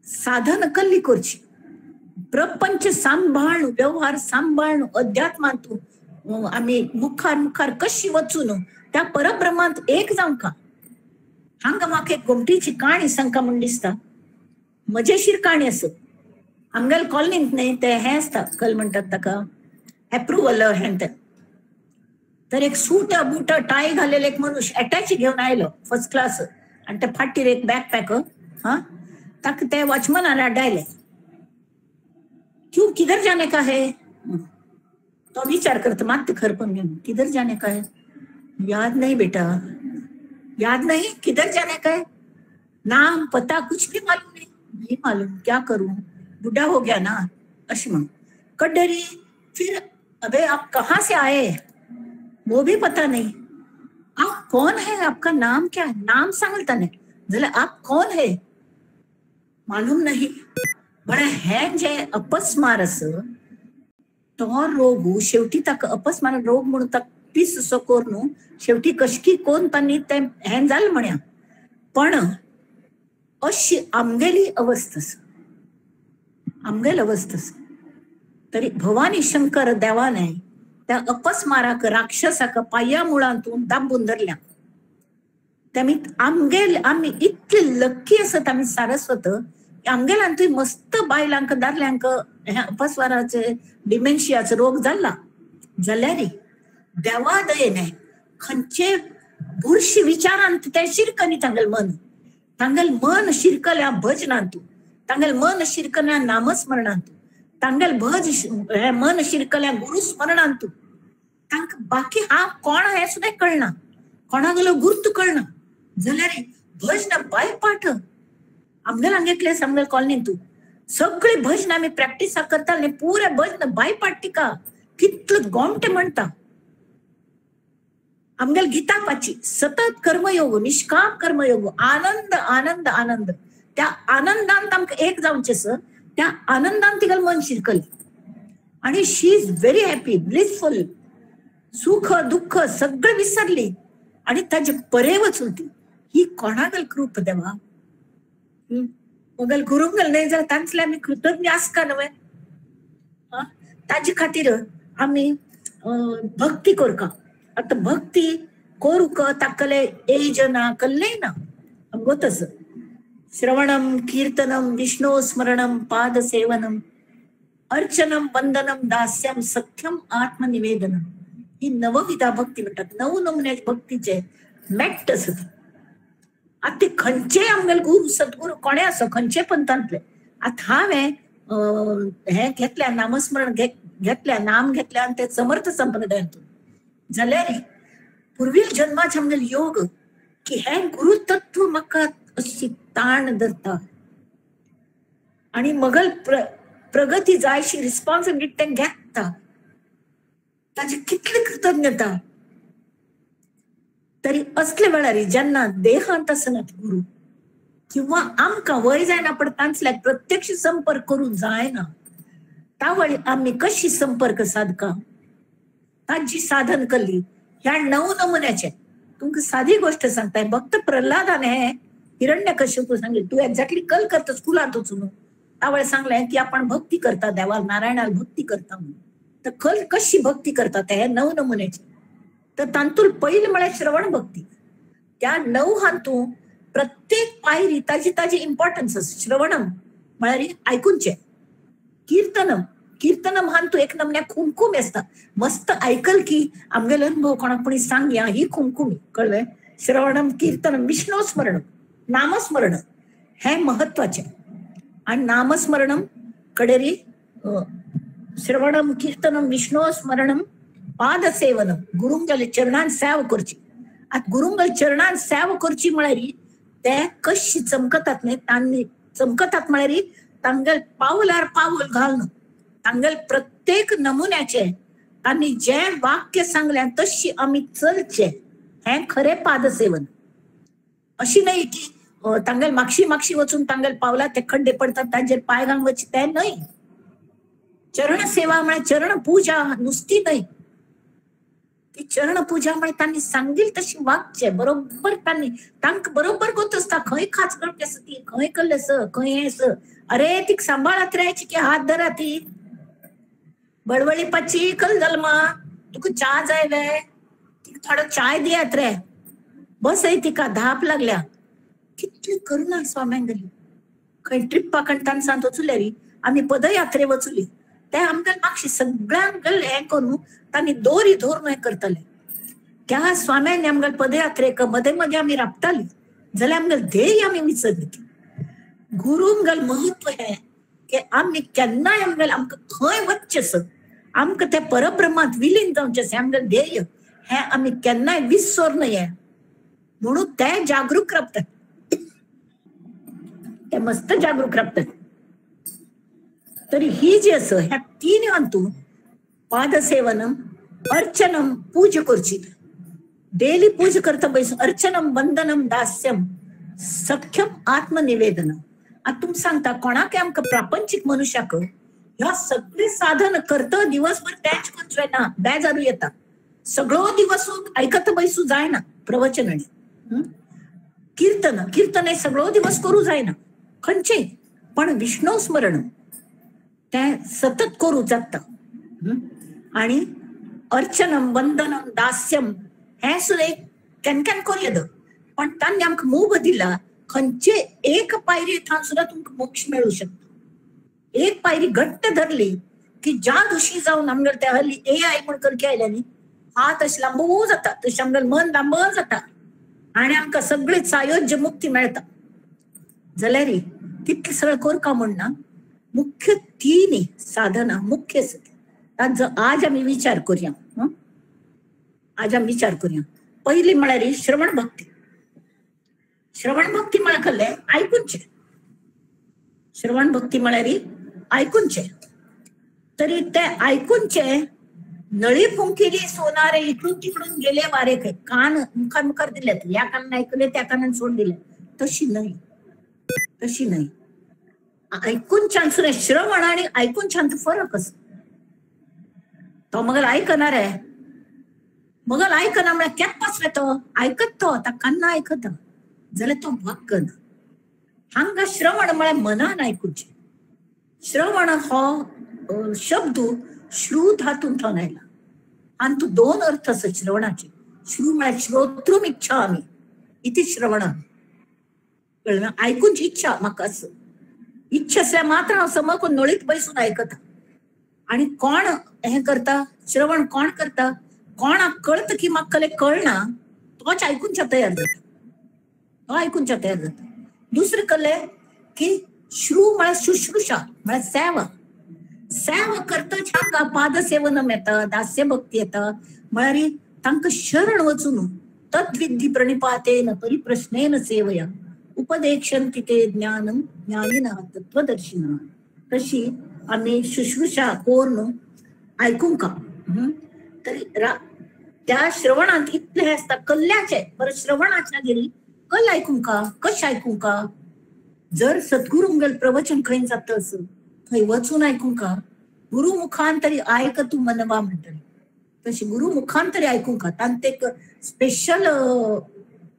साधन कल्ली करची. प्रपंच सांभाळून व्यवहार सांभाळून अध्यात्मांतून आम्ही मुखार कशी वचून त्या परब्रह्मांत एक जावं का. हांगा म्हाका एक गोमटीची काणी सांगता म्हण दिसता. मजेशीर काणी असत. आमगेल कॉलनींत न्ही ते हे असता कल म्हणतात ताका अप्रुवल हें तें. तर एक सूट बूट टाय घालेले एक मनुष्य अटॅची घेऊन आयलो फर्स्ट क्लास आणि ते फाटीर एक बॅकपॅक. हा ताका ते वॉचमनान आडायले. क्यों किधर जाने का है. तो विचार करता मात खरपण घेऊन किधर जाने का है. याद नहीं बेटा याद नहीं किधर जाने का है. नाम पता कुछ भी मालूम नहीं मालूम क्या करूं बुढ़ा हो गया ना अशी म्हणून. कड्डरी फिर अबे आप कहाँ से आए वो भी पता नहीं. आप कौन है आपका नाम क्या है नाम सांगता नहीं जले आप कौन है मालूम नहीं. बरं हे जे अपस्मार अस तो रोग शेवटी ताका अपस्मार रोग म्हणून ताका पीस सकोर न्हू शेवटी कशकी कोण तांणी ते हें जालें म्हण्या. पण अशी आमगेली अवस्था आमगेल अवस्था तरी भवानी शंकर देवाने त्या अपस्माराक राक्षसाक पाया मुळांतून दाबून धरल्या. त्यामी आम्ही इतले लक्की असत आम्ही सारस्वत आमगेलांतूय मस्त बायलांक दादल्यांक अपस्माराचे डिमेन्शियाचो रोग जाल्ला जाल्यार देवा दयेने खंयचे बुरशी विचारांत ते शिरकनी तांगल मन शिरकल्या भजनांतू तांगल मन शिरकल्या नामस्मरणांतू तांगल मन शिरकल्या गुरुस्मरणांतू तांकां बाकी हा कोण हे सुद्धा कळना कोणागलो गुर्त कळना जाल्यार भजन बायपाठ आमगेल हांगेतले आमगेल कॉलनींतू सगळी भजन आमी प्रॅक्टिसा करताले पुरे भजन बायपाठ टिका कितले गोमटे म्हणटा. आमगेल गीता पाची सतत कर्मयोग निष्काम कर्मयोग आनंद आनंद आनंद त्या आनंदांत आमकां एक जावचें त्या आनंदांत तिगल मन शिरकली. आणि शी इज व्हेरी हॅपी, ब्लिसफुल, सुख दुःख सगळं विसरली आणि ताजे परे वचुलती. ही कोणागल कृप देवा. मगल गुरुंगल नाही जर तांचले आम्ही कृतज्ञ आसका नव्हे. ताजे खातीर आम्ही भक्ती करका. आता भक्ती करूक ताकले एज ना कल्ले ना गोतस. श्रवणम कीर्तनम विष्णू स्मरणम पाद सेवनम अर्चनम वंदनम दास्यम सख्यम आत्मनिवेदनम. ही नवविधा भक्ती म्हणतात. 9 नमुन्याच्या भक्तीचे मॅक्ट असत. आता ते खंयचे आमगेल गुरु सद्गुरू कोणे असो खंयचे पंथांतले. आता हांवें हे घेतल्या नामस्मरण घेतल्या नाम घेतल्या आणि ते समर्थ संप्रदायातून जाल्यार पूर्वील जन्माचे आमगेल योग की हे गुरु तत्व म्हाका अशी ताण धरता आणि मगल प्रगती जायशी रिस्पॉन्सिबिलिटी ते घेता. ताची कितली कृतज्ञता. तरी असले वेळार जेन्ना देहांत आसनात गुरु किंवा आमकां वय जायना पण तांचल्याक प्रत्यक्ष संपर्क करूंक जायना त्या वेळी आम्ही कशी संपर्क साधका. ताची साधन केली. ह्या 9 नमुन्याचे तुमकां साधी गोष्ट सांगताय. भक्त प्रल्हादान हे हिरण्यकश्यपू सांगितले तू एक्झॅक्टली कल करता स्कुलांत वचून. त्यावेळेस सांगले की आपण भक्ती करता देवाल नारायणाल भक्ती करता म्हणून. तर कल कशी भक्ती करतात हे 9 नमुन्याचे. तर तांतून पहिले म्हळ्यार श्रवण भक्ती. त्या 9 हातून प्रत्येक पायरी ताजी ताजी इम्पॉर्टन्स आसा. श्रवणम म्हळ्यार आयकूनचे. कीर्तनम कीर्तनम हातून एक नमन्या खुमखुमी असता. मस्त ऐकल की आमगेलो अनुभव कोणाक कोणी सांगया ही खुमखुमी कळले. श्रवणम कीर्तनम विष्णू स्मरण नामस्मरण हे महत्वाचे. आणि नामस्मरणम कडेरी श्रवणम कीर्तनम विष्णू स्मरणम पाद सेवनम गुरुंगल चरणान सेव करची. आता गुरुंगल चरणान सेव करची म्हळ्यार ते कशी चमकतात न्ही तांनी चमकतात म्हळ्यार तांगेल पावलार पाऊल घालून तांगेल प्रत्येक नमुन्याचे तांणी जे वाक्य सांगल्या तशी आम्ही चलचे हे खरे पादसेवन. अशी नाही की तांगेल मागशी वचून तांगेल पावला ते खड्डे पडतात तांचेर पाय घालून वची ते नाही. चरण सेवा म्हळ्यार चरण पूजा नुसती नाही. ती चरण पूजा म्हळ्यार तांणी सांगील तशी वागचे बरोबर. तांकां बरोबर गोत आसता खंय खाच करपी आसा ती खंय कल्ले स खंय हे स. अरे ती सांबाळात राहायची की हात धरा ती बडबडी पाची कल जल्मा तुका चा जाय वे थोडो चाय दियात रे बस आहे तिका धाप लागल्या. कितली करुणा स्वाम्यांगली. खंय ट्रिप्पाक तांसांत वचुले री आम्ही पदयात्रे वचुली ते आमगेल मागशी सगळ्यांक हे करून तांणी दोरी धरून हे करतले. त्या स्वाम्यांनी आमगेल पदयात्रेक मध्ये मध्ये आम्ही राबताली जाल्यार आमगेल ध्येय आम्ही विसरली. गुरुंगल महत्व हे की आम्ही केन्नाय आमगेल आमकां खंय वचचें आमकां ते परब्रह्मांत विलीन जावचें आमगेल ध्येय हे आम्ही केन्नाय विसर नये म्हणून ते जागरूक राबतात. ते मस्त जागरूक राबतात. तरी ही जी असं ह्या 3 हातून पादसेवनम अर्चनम पूज करची डेली पूज करता बैस. अर्चनम वंदनम दास्यम सख्यम आत्मनिवेदनम. आता तुम सांगता कोणाक आमकां प्रापंचिक मनुष्याक ह्या सगळे साधन करता दिवसभर तेच करचें ना बेजारू येता. सगळो दिवस ऐकत बैसू जायना प्रवचन कीर्तन हे सगळो दिवस करू जायना खंयचे पण विष्णू स्मरण ते सतत करू जाता. आणि अर्चनम वंदनम दास्यम हे सुद्धा केन करू येद पण तांणी आमकां मोग दिला. खंयचे एक पायरी थान सुद्धा तुमकां मोक्ष मेळू शकता. एक पायरी घट्ट धरली की ज्या दिवशी जाऊन आमगेल त्या हल्ली AI म्हण करके आयल्या न्ही हात अशें लांबू जाता तशें आमगेल मन लांब जाता आणि आमकां सगळी सायोज्य मुक्ती मेळटा. जाल्यार तितली सरळ करका म्हणना मुख्य 3 साधना मुख्य तांचो आज आमी विचार करूया. पहिली म्हळ्यार श्रवण भक्ती. श्रवण भक्ती म्हळ्यार कसले आयकूनचे. श्रवण भक्ती म्हळ्यार आयकूनचे. तरी ते आयकूनचे नळी फुंकिली सोनारे इकडून तिकडून गेले वारे काय कान मुखार दिलेत या कानान ऐकले त्या कानान सोड दिले तशी नाही. ऐकून छान सुद्धा श्रवण आणि ऐकून छान फरक असतो. तो मगल ऐकणार आहे. मगल ऐकना म्हळ्यार केत पासले तो ऐकत तो आता कान्ना ऐकता जाल्यार तो वाक्कना. हांगा श्रवण म्हळ्यार मनान ऐकूचे. श्रवण हो शब्द श्रू धातूंतल्यान आयला आनी तू दोन अर्थ आसा श्रवणाचे. श्रू म्हळ्यार श्रोत्रूम इच्छा आमी इथे श्रवण कळलं. ऐकूंची इच्छा म्हाका असं इच्छा असल्यार मात्र हांव समज नळीत बसून ऐकता. आणि कोण हे करता श्रवण कोण करता, कोणाक कळतं की म्हाका कळना तोच ऐकूनच्या तयार जाता. तो ऐकूनच्या तयार जाता. दुसरे कळले की श्रू म्हळ्यार शुश्रूषा म्हळ्यार सेवा. सेवा करताच हांगा पादसेवनम येता, दास्य भक्ती येता. म्हळ्यार तांकां शरण वचून तद्विधी प्रणिपातेन परिप्रश्नेन सेवया उपदेक्षन्ति ते ज्ञानम ज्ञानिनः तत्वदर्शिनः. तशी आम्ही शुश्रूषा कोर्ण ऐकूंक का. तरी त्या श्रवणात इतले असता कल्ल्याचे बरं श्रवणाच्या गेली कल ऐकूंक का, कश ऐकूंक का. जर सद्गुरुंगल प्रवचन खंय जात असं थंय वचून ऐकूंक का. गुरु मुखांतरी ऐक तू मनवा म्हणटली तशी गुरु मुखांतरी ऐकूंक का. तांते एक स्पेशल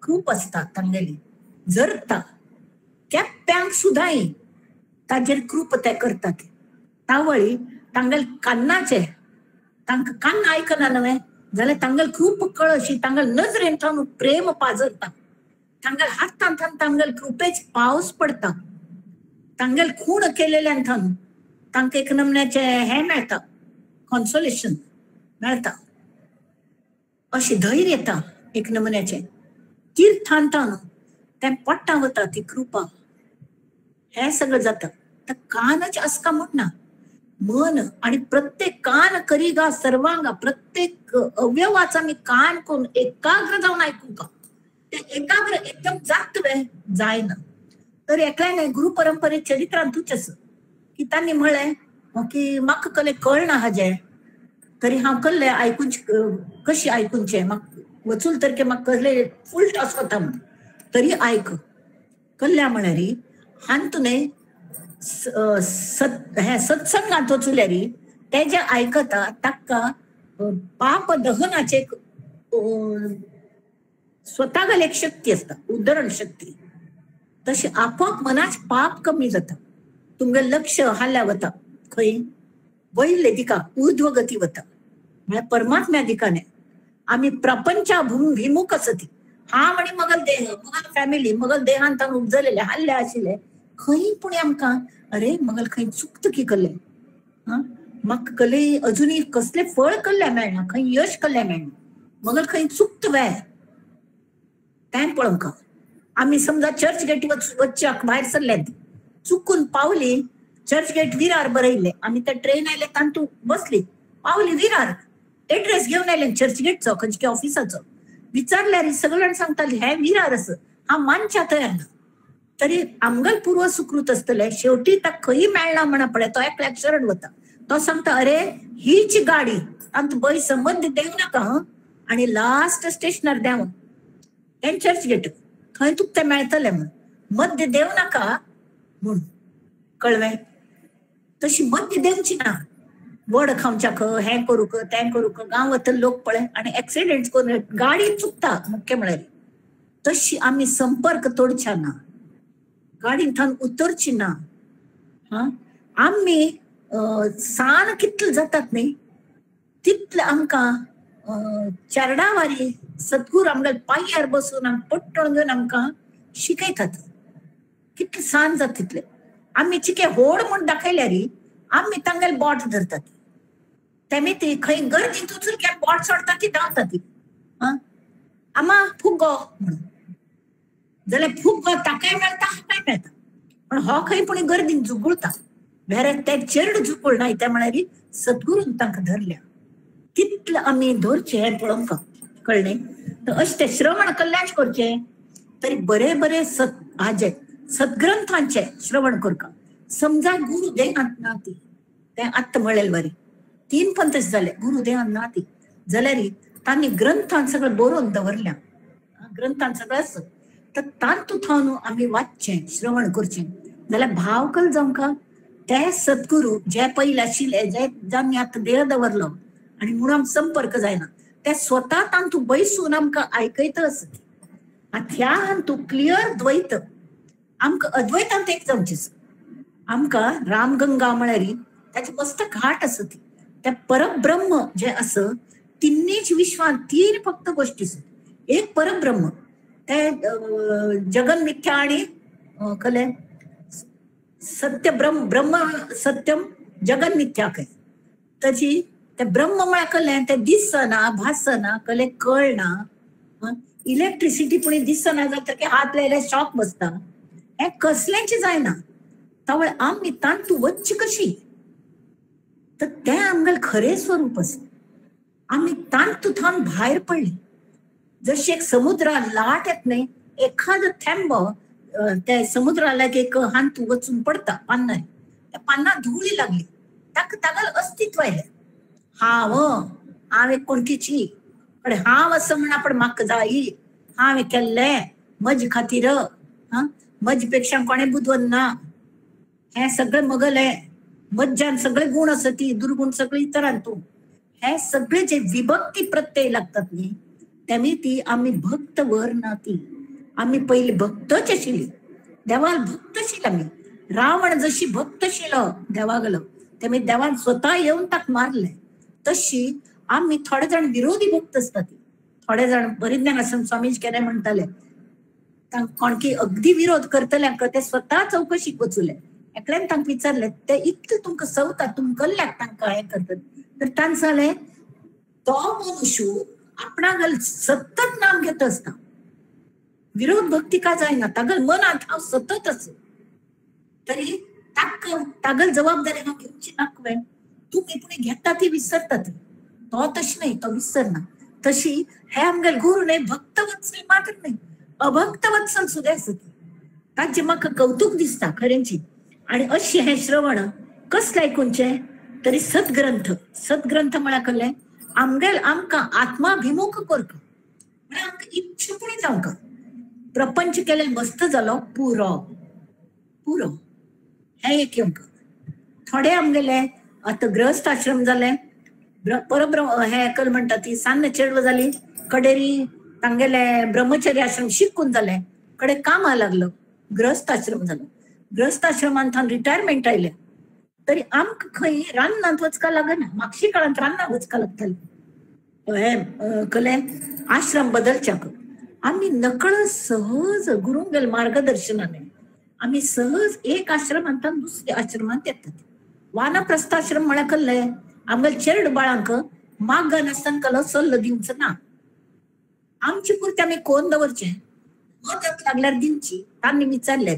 कृप असता तांगेली. जर केप्यांक सुद्दां ताजेर कृप ते करतात. तावळी तांगेल कान्नाचे तांकां कान्न आयकना न्हय जाल्यार तांगेल खूप कळ अशी तांगेल नजरेन थावन प्रेम पाजरता. तांगेल हातांत तांगेल कृपेच पावस पडटा. तांगेल खूण केलेल्यान थावन तांकां एक नमन्याचे हे मेळटा, कॉन्सोलेशन मेळटा, अशी धैर्य येता एक नमन्याचे. तीर्थांतान ते पट्टा वता ती कृपा. हे सगळं जाता. तर कानच असका म्हणना मन आणि प्रत्येक कान करीगा सर्वांगा. प्रत्येक अवयवाचा मी कान करून एकाग्र जाऊन ऐकू का. ते एकाग्र एकदम जात जायना. तर एकल्याने गुरु परंपरे चरित्रांतूच असं की त्यांनी म्हणले की म्हाका कले कळना हाजे तरी हांव कल्ले ऐकूंच कशी ऐकूंचे. म्हाका वचून तर म्हाका कसले फुल टॉस वता म्हण तरी ऐक कल्ल्या म्हळ्यार हांतुने सत्संगात वचुल्यार ते जे ऐकता ताका पाप दहनाचे स्वतागल एक शक्ती असता, उद्धरण शक्ती. तशी आपोआप मनाच पाप कमी जाता. तुमगे लक्ष हाल्या वता खंय वैल्य दिका ऊर्ध्व गती वता म्हळ्यार परमात्म्या दिकाने. आम्ही प्रपंचा विमुख असती. हा म्हणे मगल देह मगल फॅमिली मगल देहांत उपजलेले हल्ले आशिल्ले खंय पुणे आमकां अरे मगल खंय चुकत की कल्ले. म्हाका कले अजुनी कसले फळ कल्ल्या मेळना, खंय यश कल्ल्या मेळना, मगल खंय चुकत वे तें पळोवंक. आमी समजा चर्च गेटी वच्चाक भायर सरले चुकून पावली चर्च गेट विरार बरयले आमी ते ट्रेन आयले तांतू बसली पावली विरार एड्रेस घेऊन आयले चर्च गेटचो खंयच्या ऑफिसाचो. विचारल्यार सगळे जाण सांगताले हे विरार असं. हा मानच्या तयार ना तरी आमगल पूर्व सुकृत असतले. शेवटी ताका खंय मेळना म्हणा पळय तो एकल्याक शरण वता. तो सांगता अरे हीच गाडी आमकां बस मध्य देव नाका आणि लास्ट स्टेशनार देव तें चर्च गेट थंय तुका तें मेळटलें म्हण मध्य देव नाका म्हूण कळ्ळें. तशी मध्य देवची ना. वड खावच्याक हें करूक तें करूक गांवांत लोक पळय आणि एक्सिडेंट करून गाडी चुकता मुख्य म्हळ्यार. तशी आमी संपर्क तोडच्या ना, गाडीन थंय उतरची ना. आमी सान कितले जातात न्ही तितले आमकां चारडावारी सद्गुरू आमगे पांयार बसून आमकां पट्टण घेवन आमकां शिकयतात. कितले सान जाता तितले. आमी चिके होड म्हूण दाखयल्यार आमी तांगेल बोट धरतात. तेमी ती खंय गर्दीत वचून केन्ना बोट सोडटा ती धांवता ती आमा फुगो म्हणून जाल्यार फुगो ताकाय मेळटा हाकाय मेळटा. पण हो खंय पूण गर्दीन झुगुळता वेरे ते चेड झुगुळ ते म्हळ्यार सद्गुरून तांकां धरल्या. कितले आमी धरचे हें पळोवंक कळ्ळें. तर अशें ते श्रवण कल्याण करचें तरी बरे बरे हाजे सद्ग्रंथांचे श्रवण करता. समजा गुरु देहांत ना ती तें आत्ता म्हळेल बरें 3 पंथ जाले गुरु देहांत ना ती जाल्यार तांणी ग्रंथांत सगळें बरोवन दवरल्या. ग्रंथांत सगळें आसा तर तांतूं थावन आमी वाचचें श्रवण करचें जाल्यार भाव कल जावंक ते सद्गुरू जे पयले आशिल्ले जे जांणी आतां देह दवरलो आणि म्हणून आमकां संपर्क जायना. ते स्वता तांतू बैसून आमकां आयकयत आसत. ह्या हातू क्लियर द्वैत आमकां अद्वैतांत एक जावचें. आमकां रामगंगा म्हळ्यार त्याचे मस्त घाट आसत. ते परब्रह्म जे आस तिन्नीच विश्वांत तीन फक्त गोष्टी आसात. एक परब्रह्म ते जगन मिथ्या आणि कले सत्य ब्रह्म सत्यम जगन मिथ्या काय तशी ते ब्रह्म म्हळ्यार कले ते दिसना भासना कले कळना. इलेक्ट्रिसिटी पुणे दिसना जाता की हात लायल्यार शॉक बसता. हे कसलेंच जायना. त्यामुळे आम्ही तांतू वच्ची कशी तर ते आमगेल खरे स्वरूप आसा. आम्ही तांतूथान भायर पडली. जशी एक समुद्रात लाट येत नाही एखादं थेंब त्या समुद्राला एक हांतू वचून पडता पान्नार. त्या पान्नार धुळी लागली तागेल अस्तित्व आयलें. हांव एक कोणकीची हांव असं म्हण आपण म्हाका जायी हांवें केल्लें म्हजे खातीर म्हजे पेक्षा कोणें बुदवन्न ना. हे सगळे मगले मज्जान सगळे गुण आसत ती दुर्गुण सगळे इतरांतू. हे सगळे जे विभक्ती प्रत्यय लागतात न्ही तेमी ती आम्ही भक्त वर ना. ती आम्ही पहिले भक्तच आशिल्ली. देवाल भक्त आशिल्ली आमी. रावण जशी भक्त आशिल्लो देवागलो तेमी देवान स्वता येऊन ताक मारले. तशी आम्ही थोडे जाण विरोधी भक्त असतात. थोडे जाण बरें आसन स्वामीजी केन्ना म्हणटाले कोणकी अगदी विरोध करतल्यांक ते स्वता चौकशीक वचुले. एकल्यान तांकां विचारले ते इतले तुमकां सवता तुम कल्ल्याक तांकां हे करतात. तर तांकां सांगलें तो मनुष्य आपणागल सतत नाम घेत असता. विरोध भक्ती का जायना तागल मनात हांव सतत आस तरी तागल जबाबदारी हांव घेवची नाकवें. तुम्ही पुणे घेता ती विसरतात. तो तशी नाही तो विसरना. तशी हे आमगेल गुरु नाही भक्तवत्सल मात्र नाही अभक्तवत्सल सुद्धा आसत. ताचे म्हाका कौतुक दिसता खरेंची. आणि अशी हे श्रवण कसले आयकुनचे तरी सदग्रंथ म्हळ्यार कहलें आमगेल आमकां आत्माभिमुख करता. म्हळ्यार आमकां इच्छुपणी जावंक प्रपंच केलें मस्त जालो पुरो हे एक आमकां. थोडे आमगेले आतां ग्रहस्थ आश्रम जाले परब्रह्म हे कल म्हणटा ती सान्न चेडवं जाली कडेरी तांगेले ब्रह्मचर्य आश्रम शिकून जाले कडे कामा लागलो ग्रहस्थ आश्रम जालो. ग्रहस्थ आश्रमांत रिटायरमेंट आयले तरी आमकां खंय रान्नांत वचका लागना. म्हापशी काळांत रान्नांत वचका लागतालें. हे कले आश्रम बदलच्याक आमी नकळत सहज गुरूंगेल मार्गदर्शनाने आमी सहज एक आश्रमांतल्यान दुसऱ्या आश्रमांत येतात. वानप्रस्थाश्रम म्हळ्यार कहलें आमगेल चेडूं बाळांक माग नासतना सल्लो दिवचो ना. आमचे पुरते आमी कोण दवरचे मदत लागल्यार दिवची तांणी विचारले.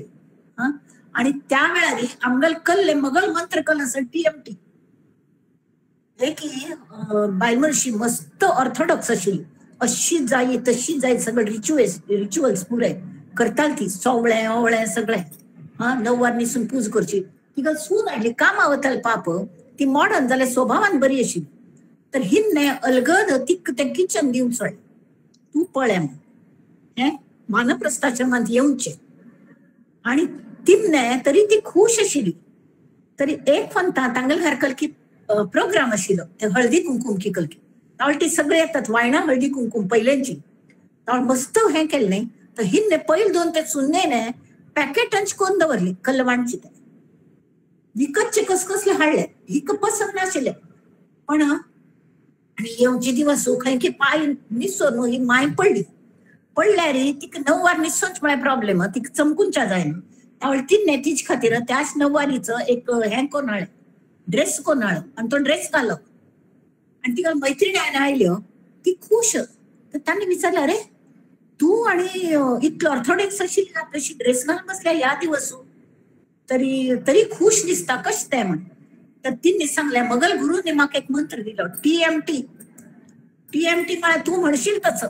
आणि त्या वेळार आमगेल कल्ले मगल मंत्र कल आसा TMT की बायमर्शी मस्त ऑर्थोडॉक्स आशिल्ली. अशी जायी तशी जायी सगळे रिच्युअल्स पुरे करताली ती. सोवळे ओवळे सगळे 9 वार न्हिसून पूज करची. तिका सून हाडली कामा वताली पाप ती मॉडर्न जाल्यार स्वभावान बरी आशिल्ली. तर हिन्ने अलगद तिक ते किचन दिवंक सोडलें. तू पळय हे वानप्रस्थाश्रमांत येवचें. आणि तिन्ने तरी ती खुश आशिल्ली. तरी एक फंता तांगेल घर कलकी प्रोग्राम आशिल्लो ते हळदी कुंकुम की कलकी. तावळ ती सगळे येतात वायणा हळदी कुंकुम पयलेंची. तावळ मस्त हें केलें न्ही तर हिन्ने पयले 2 ते सुन्नेने पॅकेटांची कोण दवरली कल्लवाणची. ते विकतचे कसले हाडले हिक पसंत नाशिल्ले पण आणि येवचे दिवस खंय की पाय निसोन ही माय पडल्यार तिका 9 वार निसोच म्हळ्यार प्रॉब्लेम. तिका चमकुंच्या जायना. त्यावेळी तिन्ने तिचे खातीर त्याच 9 वारीचं एक हें कोण हाडलें ड्रेस कोण हाडलो आणि तो ड्रेस घालो. आणि तिका मैत्रिणी आयल्यो ती खुश. तर तांणी विचारलें अरे तू आणि इतलो ऑर्थोडॉक्स आशिल्ली तशी ड्रेस घालून बसल्या ह्या दिवस तरी खुश दिसता कशें तें म्हण. तर तिन्नी सांगलें मगल गुरूनी म्हाका एक मंत्र दिलो TMT म्हळ्यार तू म्हणशील तसं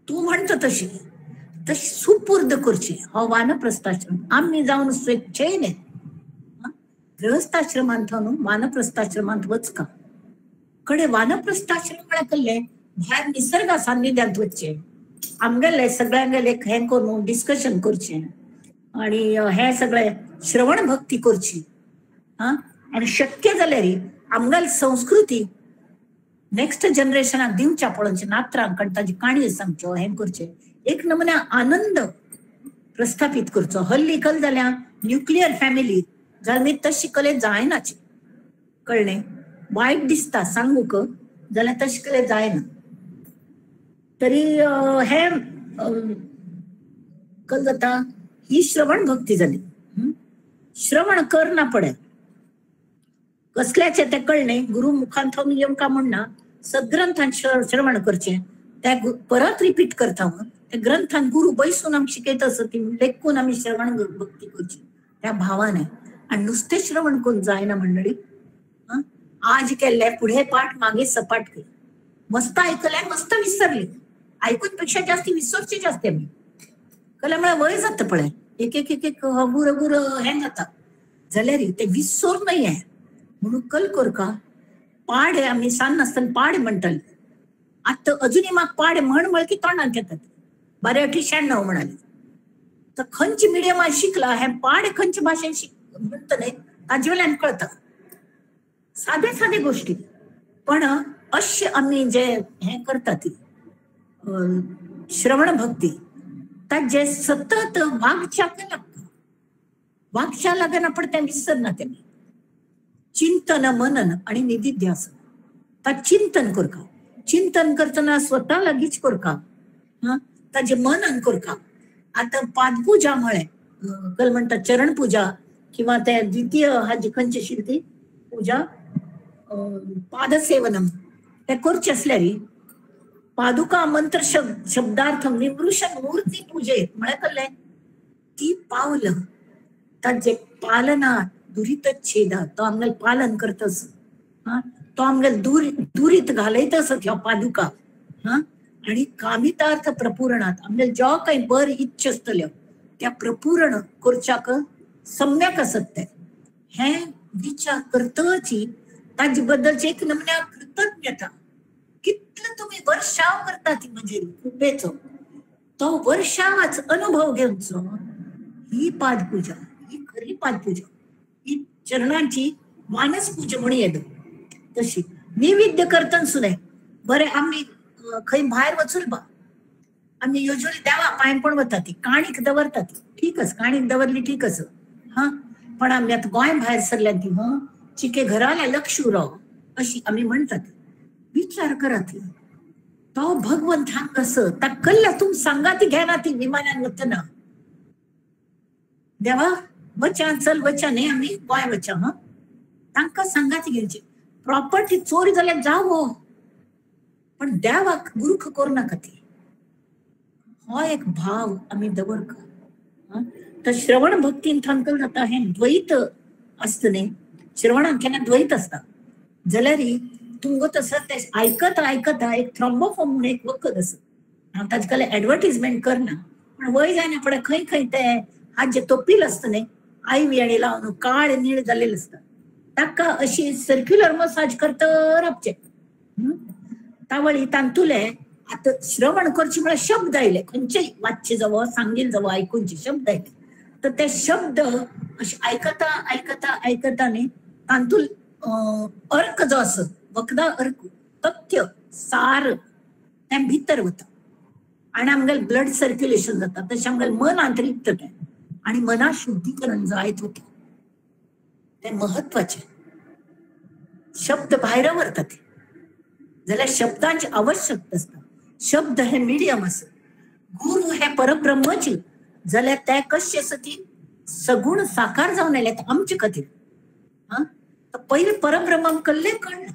तू म्हणता तशी सुपूर्द करची. हो वानप्रस्थाश्रम आम्ही जाऊन स्वेच्छेने गृहस्थाश्रमांत वानप्रस्थाश्रमांत वचका. कडे वानप्रस्थाश्रम म्हळ्यार कहलें भायर निसर्गा सान्निध्यांत वचचें. आमगेले सगळ्यांगेले हें करून डिस्कशन करचें आणि हे सगळे श्रवण भक्ती करची. आणि शक्य जाल्यार आमगेल संस्कृती नेक्स्ट जनरेशनाक दिवच्या पळोवचे नात्रांक आनी ताजी काणी सांगच्यो हें करचें एक नमुन्या आनंद प्रस्थापित करचो. हल्ली कल जाल्यार न्यूक्लियर फॅमिली जाल्यार तशी कले जायनाची कळ्ळें. वायट दिसता सांगूक जाल्यार तशी कले जायना. तरी हे कल जाता ही श्रवण भक्ती जाली. श्रवण कर ना पडे कसल्याचे ते कळणे. गुरु मुखांत नियम का म्हणना सद्ग्रंथान श्रवण करचे त्या परत रिपीट करता. त्या ग्रंथान गुरु बैसून आमी शिकयता ती लेखून आमी श्रवण भक्ती करची त्या भावाने. आणि नुसते श्रवण करून जायना मंडळी. आज केल्ले पुढे पाठ मागे सपाट केले. मस्त ऐकले मस्त विसरले. ऐकून पेक्षा जास्ती विसरचे जास्त आमी कल्यामुळे वय जात पळय एक एक एक एक गुर गुर हे जाता जाल्यार ते विसर नाही आहे म्हणून कल कर का. पाडे आम्ही सांग नासतना पाडे म्हणटाले. आता अजूनही म्हाका पाडे म्हण की तोंडात येतात. बरे 98 म्हणाले. तर खंयची मिडियमात शिकला हे पाडे खंयच्या भाशेन म्हणटले ताजे वेल्यान कळता. साधे साधे गोष्टी पण अशे आम्ही जे हे करता ती श्रवण भक्ती ताजे सतत वागच्या लागना पण ते विसरना. ते चिंतन मनन आणि निधिध्यासन ता चिंतन करका. चिंतन करतना स्वतः लागीच करका. ताजे मनन करका. आता पादपूजा म्हळे कल म्हणटा चरण पूजा किंवा ते द्वितीय हाजी खंयची शिल्ती पूजा पादसेवनम ते करचे असल्यार पादुका मंत्र शब्दार्थम विमृशन मूर्ती पूजेत म्हळ्यार कल्ले ती पावलं ताजे पालना दुरीत छेदा तो आमगेल पालन करतस. तो आमगेल दुरीत घालयतस ह्यो पादुका. आणि कामितार्थ प्रपूरणात आमगेल ज्यो काही बर इच्छा असतल्यो त्या प्रपूर्ण करच्याक सम्यक असत ते हे विचार करतची ताजे बद्दलची एक नमन्या कृतज्ञता. कितलं तुम्ही वर्षाव करता ती म्हणजे कृपेचो तो वर्षावाच अनुभव घेवचो. ही पादपूजा ही खरी पादपूजा. ही चरणांची मानस पूजा म्हणून येतो. तशी नैवेद्य करतना सुद्धा बरे आम्ही खंय भायर वचून बा आम्ही युजली देवा पांय पण वता ती काणीक दवरतात ठीकच काणीक दवरली ठीकच. पण आम्ही आता गोंय भायर सरल्या ती चिके घराला लक्ष उराव अशी आम्ही म्हणतात. विचार करा ती तो भगवंत कस ता कल्ल्या तुम सांगा ती घ्या ना ती विमानान वतना देवा वचा चल वचा न्ही आम्ही गोंय वचा. तांकां सांगा ती घ्यायची. प्रॉपर्टी चोरी जाल्यार जावो पण देवाक गुरुख करू नाका ती. हो एक भाव आम्ही दवरका. तर श्रवण भक्तीन थांकल जाता हे द्वैत असत न्ही. श्रवणान केन्ना द्वैत असता जाल्यार तुमगो तसं ते ऐकता एक थ्रॉम्बोफॉर्म म्हणून एक वखद असत. हांव ताजे खाली एडवर्टिजमेंट करना पण वय जायना पडे खंय खंय ते हात जे तोपील असत न्ही IV आनी लावन काळ नीळ जाल्लेले असता ताका अशी सर्क्युलर मसाज करता रावचे. तावळी तांतुले आता श्रवण करचे म्हळ्यार शब्द आयले खंयचेय वाचचे जावो सांगील जावो आयकूनचे शब्द आयले तर ते शब्द अशे आयकता न्ही तांतूल अर्क जो आसत वखदा अर्क तथ्य सार ते भितर वता आणि आमगेल ब्लड सर्क्युलेशन जाता. तशें आमगेल मन आंतरिक ते आणि मना शुद्धीकरण जायत वता. ते महत्वाचे. शब्द भायर व्हरतात जाल्यार शब्दांची आवश्यकता असता. शब्द हे मिडियम असत. गुरु हे परब्रह्मची जाल्यार ते कशे असती सगुण साकार जावन आयले आमचे खातीर. पहिले परब्रह्म कल्ले कळना.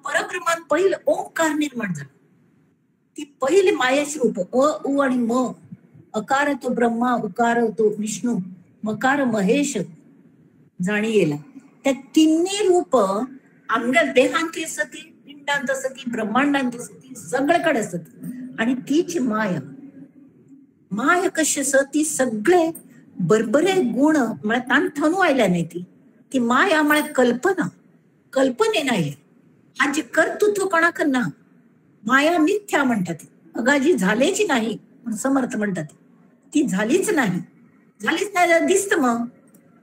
परब्रह्मान पहिले ओंकार निर्माण झाला. ती पहिले मायाची रूप उ आणि म. अकार तो ब्रह्मा उकार तो विष्णू मकार महेश जाणी येला. त्या तिन्ही रूप आमच्या देहांत असती पिंडांत असती ब्रह्मांडांत असती सगळीकडे असती. आणि तीच माया कशी असत ती सगळे बरबरे गुण म्हळ्यार तांथनू आयल्या नाही. ती माया म्हळ्यार कल्पनेन आयल्या. हाजे कर्तृत्व कोणाक ना. माया मिथ्या म्हणतात. अगाजी झालेची नाही पण समर्थ म्हणतात ती झालीच नाही जाल्यार दिसत मग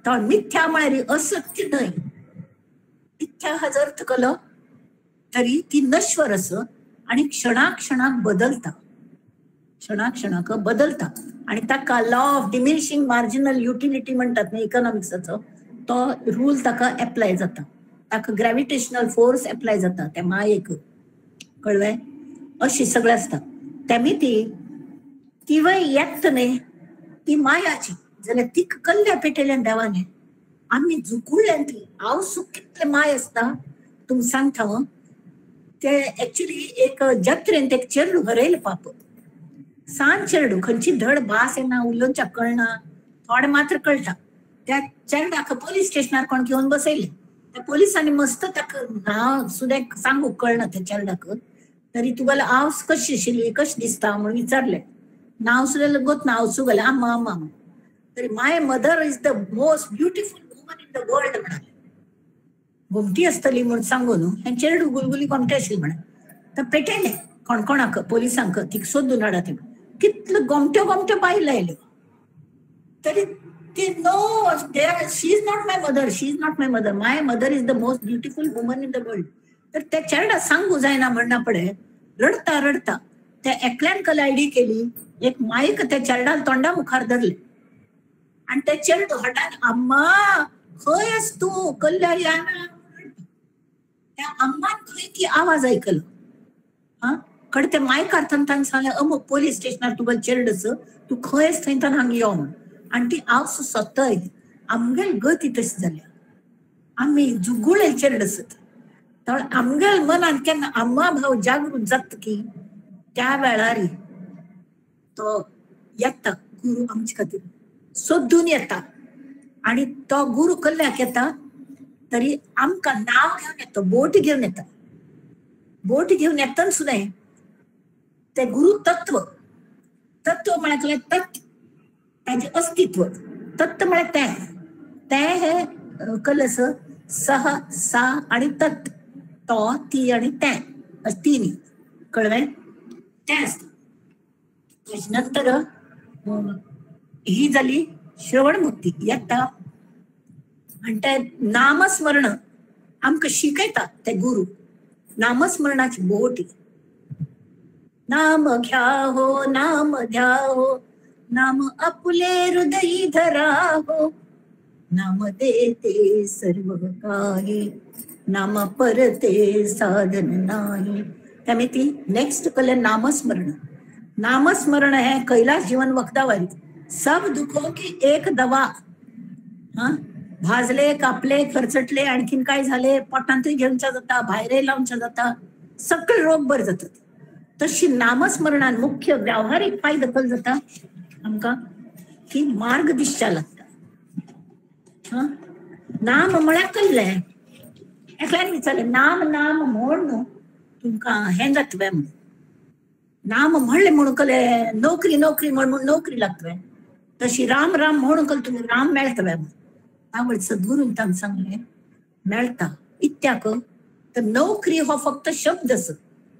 तर मिथ्या म्हळ्यार असत्य नाही. मिथ्या हाजो अर्थ कलो तरी ती नश्वर असं आणि क्षणाक्षणाक बदलता आणि ताका law of diminishing marginal utility म्हणतात न्ही इकॉनॉमिक्साचो, तो रूल ताका एप्लाय जाता. ताका ग्रॅव्हिटेशनल फोर्स एप्लाय जाता त्या मायेक, कळ्ळें? अशी सगळें आसता. तेमी ती वय येत न्ही ती मायाची जाल्यार ती कल्ल्या पेटयल्यान देवाने आम्ही झुकुळ्यान ती हांव सुख कितले माय आसता तुमकां सांगता. ते एक्चुअली एक जत्रेंत एक चेडू हरयलो पाप. सांज चेडू खंयची धड भास येना, उलोवच्या कळना, थोडे मात्र कळटा. त्या चेड्याक पुलीस स्टेशनार कोण घेवन बसयले. त्या पुलिसांनी मस्त ताका नांव सुद्दां सांगूंक कळना त्या चेड्याक. तरी तुगेलें हांव कशी आशिल्ली, कशें दिसता म्हणून विचारलें. नांव सुद्दां गोत ना, हांव सुगलें अम्मा अम्मा. तरी my mother is the most beautiful woman in the world म्हणाले. घुमटी आसतली म्हूण सांगून हें चेडू गुलगुली घोमटे आशिल्ली म्हण. तर पेटयलें कोणकोणाक पुलिसांक ती सोदून हाडा. ते कितल्यो गोमट्यो बायल आयल्यो. तरी ती no, she is not my mother, my mother is the most beautiful woman in the world. तर त्या चेडा सांगू जायना म्हणना पडे. रडता त्या एकल्यान कलायडी केली. एक माईक त्या चेडा तोंडा मुखार धरले आणि ते चेडू हटान अम्मा खंय आस तू, कल्ल्या याना. त्या अम्मान खंय ती आवाज आयकलो. कडे ते मायकार तांतान सांगलें अमूक पुलीस स्टेशनार तुगेलें चेडस, तू खंय आस थंयच्यान हांगा यो म्हण. आनी ती हांव सोदता आमगेल गती तशी जाल्या. आमी जुगुळे चेडस आसत. आमगेल मनान केन्ना अम्मा भाव जागृत जाता की त्या वेळार तो येता गुरु आमचे खातीर सोदून येता. आणि तो गुरु कल्ल्याक येता तरी आमकां नांव घेवन येता, बोट घेवन येता. बोट घेवन येतना सुद्दां ते गुरु तत्व म्हळ्यार तत्, ताचे अस्तित्व. तत्व म्हळ्यार तें हे कलस सह सा आणि तत्, तो ती आणि तें तिनी, कळ्ळें? तें आसता. ताचे नंतर ही जाली श्रवण भक्ती येता. आणि ते नामस्मरण आमकां शिकयता ते गुरु. नामस्मरणाची बोटी. नाम घ्या हो, नाम द्या हो, नाम आपले हृदयी धरा हो, नाम देते सर्व काही, नाम परते साधन नाही. त्यामुळे ती नेक्स्ट कले नामस्मरण है कैलाश जीवन वक्तावरी. सब दुखों की एक दवा. भाजले, कापले, खरचटले, आणखीन काय झाले, पोटांतूय घेवच्या जाता, भायरय लावच्या जाता, सगळे रोग बरे जातात. तशी नामस्मरणान मुख्य व्यावहारिक फायदो कल जाता आमकां की मार्ग दिसच्या लागता. नाम म्हळ्यार कल्लें. एकल्यान विचारलें नाम म्हण न्हू तुमकां हें जातवें म्हण. नाम म्हणलें म्हणून कलें नोकरी म्हण नोकरी लागतवें. तशी राम म्हणून कल तुमी राम मेळटवें म्हण. त्यामुळे सद्गुरून तांकां सांगलें मेळटा. इत्याक तर नोकरी हो फक्त शब्द आसा,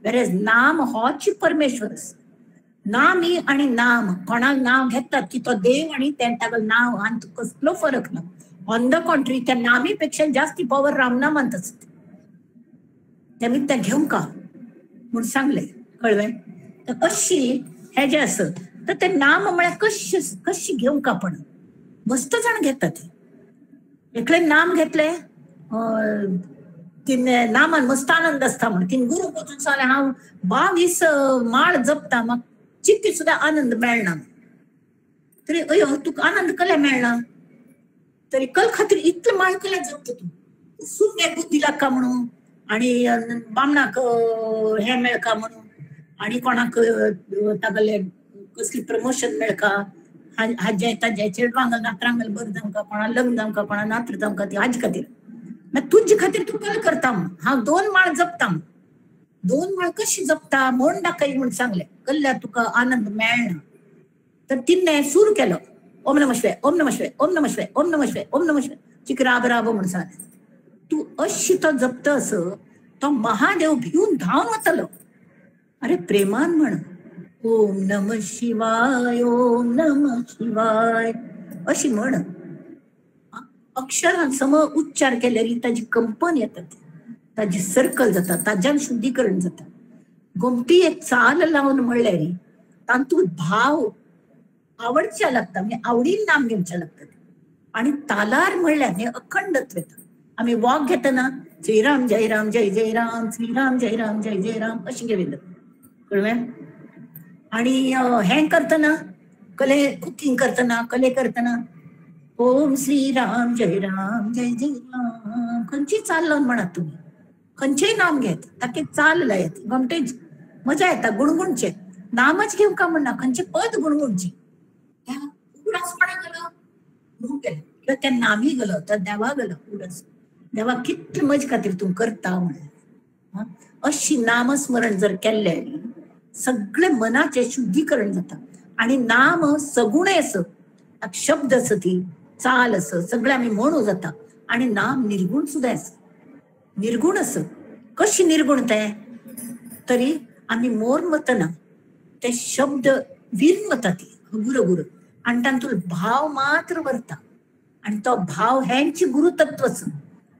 वेरेज नाम होच परमेश्वर आसा. नामी आणि नाम कोणाक नाव घेतात की तो देव आणि तागेलें नाव हांत कसलो फरक ना. ऑन द कॉन्ट्री त्या नामी पेक्षा जास्ती पॉवर रामनामांत आसता. तेमी ते घेवंक म्हूण सांगलें, कळ्ळें? तर अशी हे जे आसत तर ते नाम म्हळ्यार कशी घेवंक आपण. मस्त जाण घेतात. एकले नाम घेतले तीन नामान मस्त आनंद असता म्हण. तीन गुरु वचून सांगलें हांव 22 माळ जपता, म्हाका चिक्की सुद्दां आनंद मेळना. तरी अयो तुका आनंद कले मेळना. तरी कल खातीर इतले माळ कले जपता तूं. सुन्याक बुद्धी लागता म्हणून, आणि बामणाक हे मेळका म्हणून, आणि कोणाक तागेले कसली प्रमोशन मेळका, हाजे ताजे चेडवांगल नातरांगल बरें जावंका, कोणा लग्न जावंका, कोणा नात्र जावंका, ती हाजे खातीर. तुजे खातीर तूं कल करता म्हण. हांव 2 माळ जपता म्हण. 2 माळ कशी जपता म्हण दाखय म्हूण सांगलें. कल्ल्यार तुका आनंद मेळना. तर तिन्ने सुरू केलो ओम नमः शिवाय, ओम नमः शिवाय, ओम नमः शिवाय, ओम नमः शिवाय, ओम नमः शिवाय. चिक राब म्हूण सांगलें. तू अशी तो जपतस तो महादेव भिवून धांवन वतलो. अरे प्रेमान म्हण ओम नमः शिवाय, ओम नमः शिवाय अशी म्हण. अक्षरां सम उच्चार केल्यार ताजी कंपन येतात. ताजी सर्कल जाता, ताज्यान शुद्धीकरण जाता. घुमटी एक चाल लावून म्हणल्यार तातूंत भाव आवडचे लागता, म्हणजे आवडीन नाम घेवचे लागतात. आणि तालार म्हणल्यार हे अखंडत्व येता. आम्ही वॉक घेतना जयराम जयराम जय जयराम, श्रीराम जयराम जय जयराम अशें घेवन कळ्ळें. आणि हें करतना कुकिंग करतना ओम श्रीराम जय राम जय जय राम खंयची चाल लावन म्हणत तुम्ही, खंयचेय नाम घेत, ताका चाल लायत, गमटेच मजा येता. गुणगुणचे नामच घेऊ का म्हणना, खंयचे पद गुणगुणचे. उगडासपणा गेलो म्हणून गेलो, किंवा त्या नामी गेलो तर देवा गेलो उगडास. देवा कितले मज खातीर तूं करता म्हणून. अशी नामस्मरण जर केल्लें सगळे मनाचे शुद्धीकरण जाता. आणि नाम सगुणे असं, शब्द असं, ती चाल असं सगळं आम्ही म्हणू जाता. आणि नाम निर्गुण सुद्धा असं, निर्गुण असं. कशी निर्गुणताय तरी आम्ही मोर मतना ते शब्द विरमता ती गुरगुर, आणि तातूंत भाव मात्र वरता. आणि तो भाव हेंची गुरुतत्वच.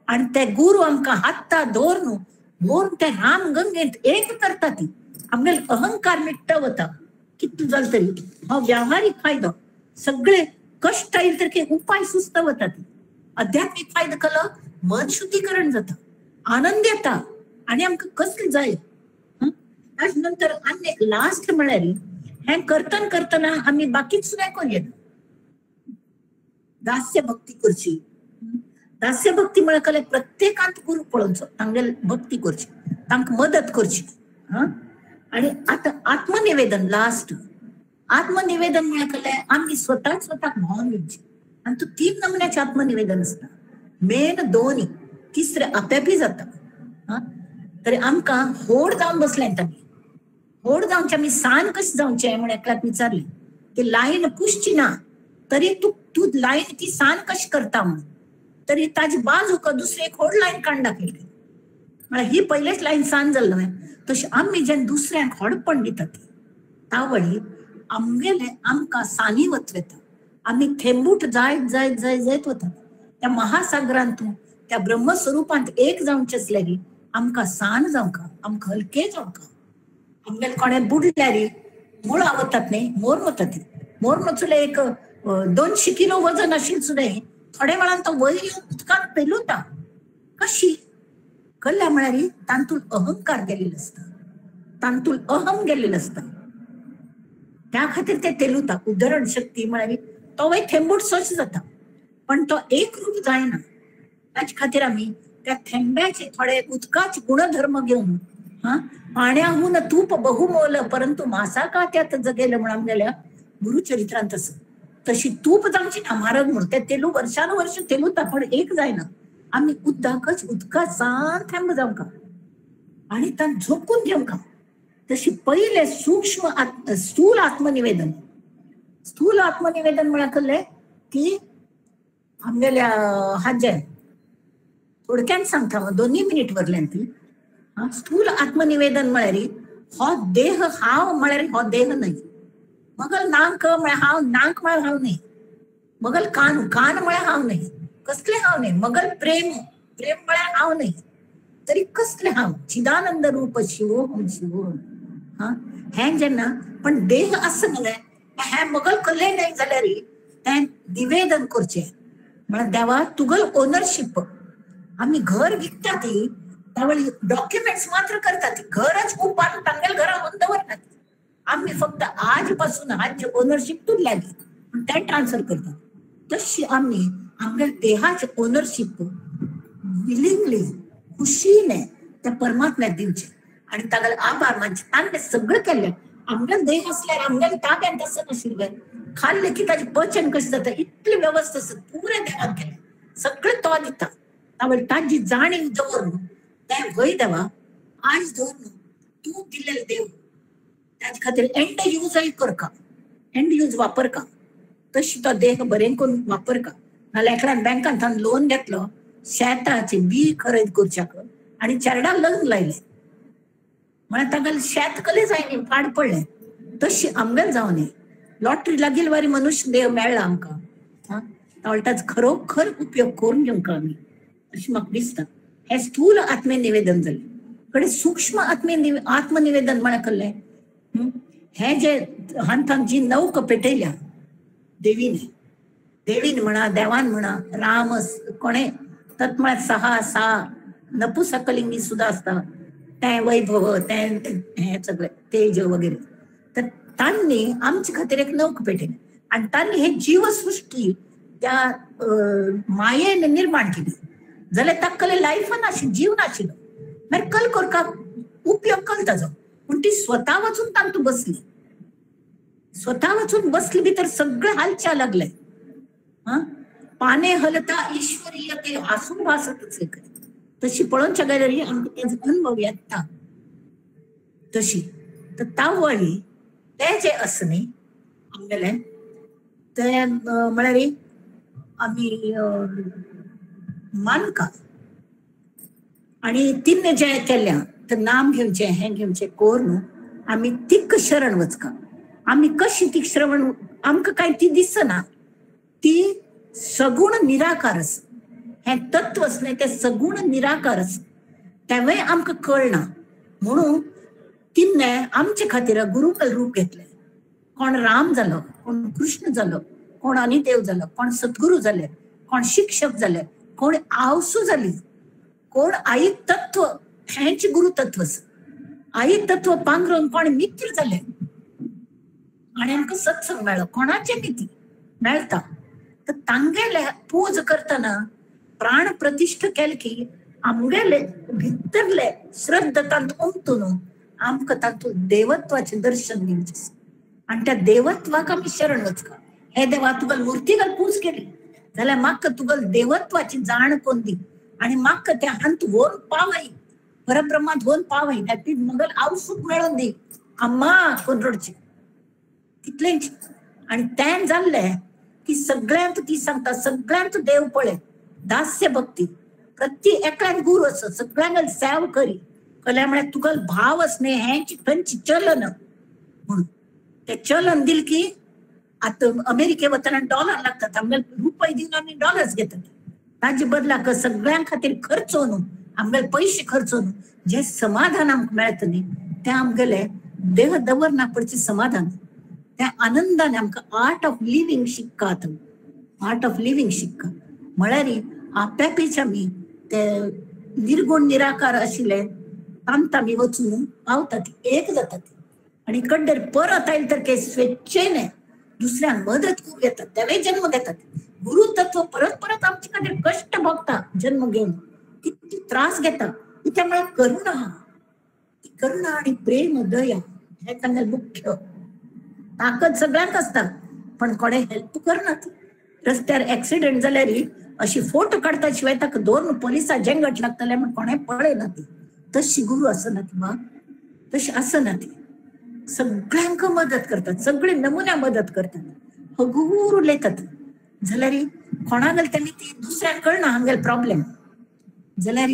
आणि ते गुरु आमकां हात्ता धरून मोर ते राम गंगेंत एक करता. ती आमगे अहंकार मिट्ट वता. कितलो जाल तरी हो व्यावहारिक फायदो, सगळे कष्ट येईल तर काही उपाय सुस्त वता. ती आध्यात्मिक फायदो केलो मन शुद्धीकरण जाता, आनंद येता. आणि आमकां कसले जाय. ताजे नंतर आनी एक लास्ट म्हळ्यार हें करतना आमी बाकीच सुद्दां करूया. दास्य भक्ती करची. दास्य भक्ती म्हळ्यार कले प्रत्येकांत गुरू पळोवचो, तांगेल भक्ती करची, तांकां मदत करची. आणि आता आत्मनिवेदन लास्ट. आत्मनिवेदन म्हळ्यार कले आमी स्वताक भावून घेवची. आणि तो 3 नमुन्याचे आत्मनिवेदन असता. मेन 2, तिसरे आपेपी जाता. तरी आमकां होड जावन बसल्यात आमी. होड जावचे आमी सान कशें जावचें म्हण एकल्याक विचारलें. ती लायन पुसची ना तरी तू लायन ती सान कशी करता म्हणून. तरी ताजी बाजूक दुसरी एक होड लायन काडून दाखयली. म्हळ्यार ही पयलेच लायन सान जाली न्हय. तशी आमी जेन्ना दुसऱ्यांक होडपण दिता ती तावळी आमगेले आमकां सानी वत वेता. आमी थेंबूट जायत वता. त्या महासागरांतून त्या ब्रह्मस्वरूपांत एक जावचे असल्यारी आमकां सान जावंका, आमकां हलके जावंका. आमगेले कोणें बुडल्यार मुळा वतात न्ही, मोर वतात. मोर वचून एक 200 किलो वजन आशिल्लें सुद्दां थोड्या वेळान तो वयर येवन उदकांत पेलुता. कशी कल्ल्या म्हळ्यार तातूंत अहंकार गेलेलो असता, तातूंत अहम गेलेलो असता. त्या खातीर ते तेलुता. उदाहरण शक्ती म्हळ्यार तो थेंबूट सोच जाता, पण तो एक रूप जायना. ताचे खातीर आमी त्या थेंब्याचे थोडे उदकाचे गुणधर्म घेवन पाण्याहून तूप बहुमोल परंतु मासा का त्यात जगेल म्हणून गेल्या गुरुचरित्रांत असं. तशी तूप जावची ना म्हारग म्हणून ते तेलू वर्षानुवर्ष तेलुता, पण एक जायना. आम्ही उदका सान थेंब जावंका आणि तां झोकून घेवंका. तशी पहिले सूक्ष्म स्थूल आत्मनिवेदन म्हळ्यार कसले की आमगेल्या हाजे थोडक्यान सांगता 2 मिनिट वरल्यान ती. स्थूल आत्मनिवेदन म्हळ्यार हो देह हांव म्हळ्यार हो देह नाही. मगल नाक म्हळ्यार हांव, नाक म्हळ्यार हांव नाही. मगल कान म्हळ्यार हांव नाही. कसले हांव नाही. मगल प्रेम म्हळ्यार हांव नाही. तरी कसले हांव चिदानंद रूप शिवोहम शिवोहम. हें जेन्ना पण देह असं न्हय हें मगल कले नाही जाल्यार तें निवेदन करचें. म्हळ्यार देवा तुगल ओनरशीप. आमी घर विकता ती त्यावेळी डॉक्युमेंट्स मात्र करतात. घरच खूप बांधून तांगेल घरा बंद वरतात. आम्ही फक्त आजपासून हाचे ओनरशिप तुटल्या पण ते ट्रान्सफर करतात. तशी आम्ही आमच्या देहाचे ओनरशिप विलिंगली खुशीने त्या परमात्म्याक दिवचे आणि तागेले आभार मानचे. ताणें सगळं केलें. आमगे देह असल्यार आमगेले ताब्यात तसं नाशिल्लें. खाल्लें की ताजें पचन कशें जाता इतली वेवस्था पुरे देवाक केलें. सगळें तो दिता. त्यावेळी ताजी जाणीव दवरून तें भंय देवा आज दवरून तूं दिल्लें देव ताजे खातीर एंड यूजय करका, एंड यूज वापरका. तशी तो देह बरें करून वापरका. नाल्यार एकल्यान बँकांत लोन घेतलो शेताचे बी खरेदी करच्याक आनी चेरडाक लग्न लायलें म्हळ्यार तागेलें शेत कले जायनी पाड पडलें. तशी आमगेल जावं न्ही. लॉटरी लागील वारी मनुश्य देव मेळ्ळा आमकां. तावळी ताचो खरोखर उपयोग करून घेवंका आमी अशें म्हाका दिसता. हे स्थूल आत्मनिवेदन झाले. कडे सूक्ष्म आत्मनिवेदन म्हणा कल्ले. हे जे हातान जी नौक पेटयल्या देवीने म्हणा, देवान म्हणा, राम कोणे तत्मळ्यात 6 नपुसकलिंगी सुद्धा असता, ते वैभव, ते हे सगळे तेज वगैरे. तर त्यांनी आमच्या खातीर एक नौक पेटयली आणि त्यांनी हे जीवसृष्टी त्या मायेने निर्माण केली. जाल्यार ताकले लायफान आशिल्लो, जीव नाशिल्लो, मागीर कल करता उपयोग कल ताजो. पूण ती स्वता वचून तांतू बसली, स्वतः वचून बसली भितर सगळे हालच्या लागले. पाने हलता ईश्वरीय ते हसून भासतच एक तशी पळोवच्या गेल्यार आमकां तेजो अनुभव येता. तशी तर तावळी ते जे असणे आमगेले ते म्हळ्यार आमी मानका आणि तिने जे केल्या तर नाम घेवचे, हे घेवचे कोर न्हू. आमी तिक शरण वचका. आम्ही कशी ती श्रवण आमकां काय ती दिसना, ती सगुण निराकारच. हे तत्वच नाही, ते सगुण निराकारच. त्यावेळी आमकां कळना म्हणून तिने आमचे खातीर गुरुकल रूप घेतले. कोण राम जालो, कोण कृष्ण जालो, कोण अनिदेव जालो, कोण सद्गुरू जाले, कोण शिक्षक जाले, कोण आवसू जाली, कोण आई तत्व हेंचे गुरु तत्वच. आई तत्व पांघरून कोण मित्र जाले आणि आमकां सत्संग मेळ्ळो. कोणाचे नीती मेळटा तर तांगेले पूज करतना प्राण प्रतिष्ठ केले की आमगेले भितरले श्रद्धा तांत उमतून आमकां तातूंत देवत्वाचे दर्शन घेवचे आणि त्या देवत्वाक आमी शरण वचका. हे देवा तुगेल मुर्तीगेल पूज केली जाल्यार म्हाका तुगेल देवत्वाची जाण कोण दी आणि म्हाका त्या अंत व्हरून पावय, परब्रह्मांत व्हरून पावय. ती मुगेल आवसूक मेळोन दी अम्मा कोण रडची तितलेंच. आणि तें जाल्ले की सगळ्यांत ती सांगता सगळ्यांत देव पळय, दास्य भक्ती, प्रत्येक एकल्यान गुरू असो, सगळ्यांक सेव करी कल्या म्हळ्यार तुगेल भाव असणे हेंची खंयची चलन म्हणून ते चलन दिल की आता अमेरिके वतना डॉलर लागतात, आमगेले रुपये दिवन आमी डॉलर्स घेतात. ताजे बदलाक सगळ्यां खातीर खर्चो न्हू, आमगेले पयशे खर्चो न्हू, जे समाधान आमकां मेळटा न्ही ते आमगेले देह दवरना पडचे समाधान. त्या आनंदाने आमकां आर्ट ऑफ लिव्हिंग शिकतात. आर्ट ऑफ लिव्हिंग शिकता म्हळ्यार आप्यापीच आमी ते निर्गुण निराकार आशिल्ले तांत आमी वचून पावतात, एक जातात आणि कड्डेर परत आयले तर ते स्वेच्छेने दुसऱ्यांक मदत करूं येतात, तेवे जन्म घेतात. गुरु तत्व परत परत आमचे खातीर कष्ट भोगता, जन्म घेवन किती त्रास घेता. त्यामुळे करुणा आणि प्रेम दया हे तांगेले मुख्य ताकद सगळ्यांक असता. पण कोणे हेल्प करनात. रस्त्यार एक्सिडेंट जाल्यार अशी फोटो काढता शिवाय ताका दोन पोलिसां जेंगट लागतले म्हण कोणे पळयना ती. तशी गुरु असना ती वा तशी असना ती. सगळ्यांक मदत करतात, सगळे नमुन्या मदत करतात, हगूर उलयतात. जाल्यार कोणागेल त्यांनी ती दुसऱ्याक कळना हांगेल प्रॉब्लेम जाल्यार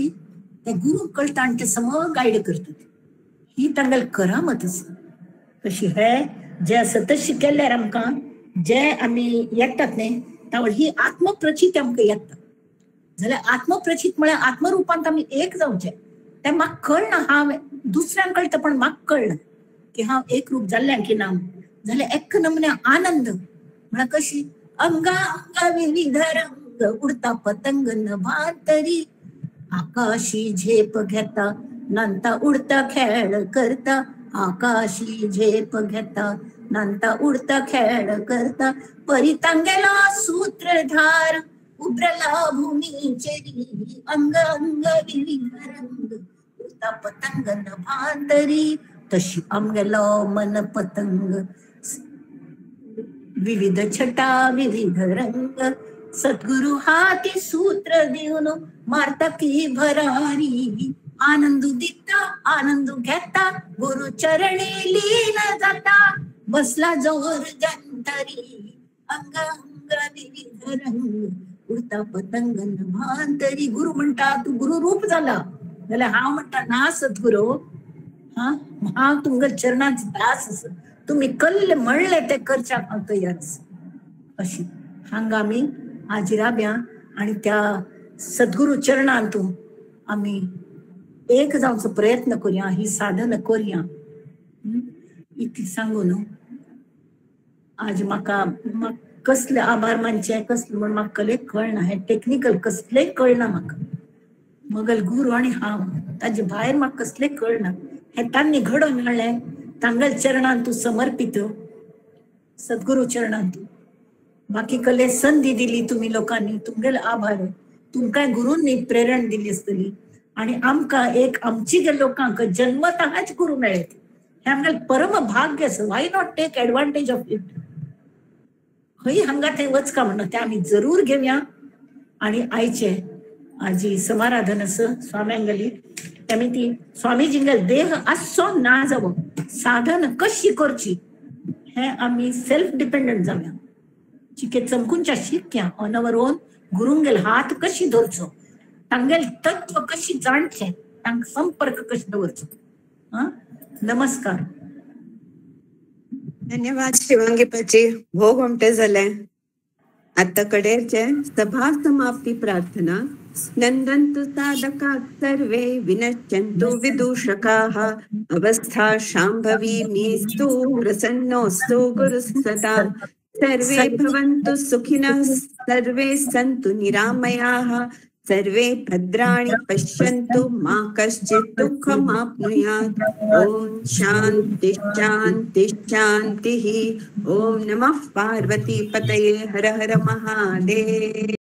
ते गुरू कळटा आनी ते समज गायड करतात. ही तांगेल करामत आसा. कशी हे जे आसा तशी केल्यार आमकां जे आमी येतात न्ही तावळ ही आत्मप्रचिती आमकां येता. जाल्यार आत्मप्रचित म्हळ्यार आत्मरुपांत आमी एक जावचे. ते म्हाका कळना, हांव दुसऱ्यांक कळटा पण म्हाका कळना की हांव एक रूप जाल्लें की ना. जाल्यार एक नमुने आनंद म्हळ्यार कशी अंगा अंगा विविध रंग उडता पतंग नभातरी आकाशी झेप घेता नंता उडता खेळ करता. आकाशी झेप घेता नंता उडता खेळ करता. परी तांगेला सूत्रधार उभरला भूमीचेरी अंग अंग विविध रंग उडता पतंग नभातरी. तशी आमगेलो मन पतंग विविध छटा विविध रंग सद्गुरु हाती सूत्र देऊन मारता की भरारी. आनंदू दिता आनंदू घेता गुरु चरणी लीन जाता. बसला जोर जंतरी अंग अंग विविध रंग उडता पतंग नभांतरी. गुरु म्हणता तू गुरु रूप झाला जाल्यार हांव म्हणटा ना सद्गुरू, हांव तुमच्या चरणांचो दास आसा. तुम्ही कल्ले म्हणले ते करच्याक हांव तयार आसा. अशी हांगा आमी हाजिराब्या आणि त्या सद्गुरू चरणांतू आम्ही एक जावचो प्रयत्न करूया, ही साधन करूया. इतली सांगून आज म्हाका कसले आभार मानचे कसले म्हण म्हाका कळना. हे टेक्निकल कसले कळना म्हाका. मगल गुरू आणि हांव ताजे भायर म्हाका कसले कळना. हे तांणी घडोवन हाडलें. तांगल चरणांत तूं समर्पित, सद्गुरू चरणांत. बाकी कले संधी दिली तुम्ही लोकांनी, तुमगेले आभार. तुमकां गुरूंनी प्रेरण दिली आसतली आणि आमकां एक आमची गे लोकांक जन्मतःच गुरू मेळ्ळे. हे आमगेलें परम भाग्य आसा. Why not take advantage of it. खंय हांगा थंय वचका म्हणना, ते आमी जरूर घेवया. आणि आयचे आजी समाराधन आसा स्वाम्यांगली, तेमी ती स्वामीजींगेल देह आसचो ना जावो, साधन कशी करची हे आमी सेल्फ डिपेंडंट जावया. चिके चमकूनच्या शिकया ऑन अवर ओन. गुरूंगेल हात कशी धरचो, तांगेल तत्व कशी जाणचे, तांक संपर्क कशी दवरचो. नमस्कार. धन्यवाद शिवांगी पाची. भोग उमटे झाले. आता कडेचे सभा समाप्ती प्रार्थना. नंदन्तु साधका सर्वे विनश्यन्तु विदूषकाः. अवस्था शाम्भवी मेस्तु प्रसन्नोऽस्तु गुरुः सदा. सर्वे भवन्तु सुखिनः, सर्वे सन्तु निरामयाः, सर्वे भद्राणि पश्यन्तु, मा कश्चित् दुःखमाप्नुयात्. ओम शांति शांति शांतिः. ओम नमः पार्वती पतये. हर हर महादेव.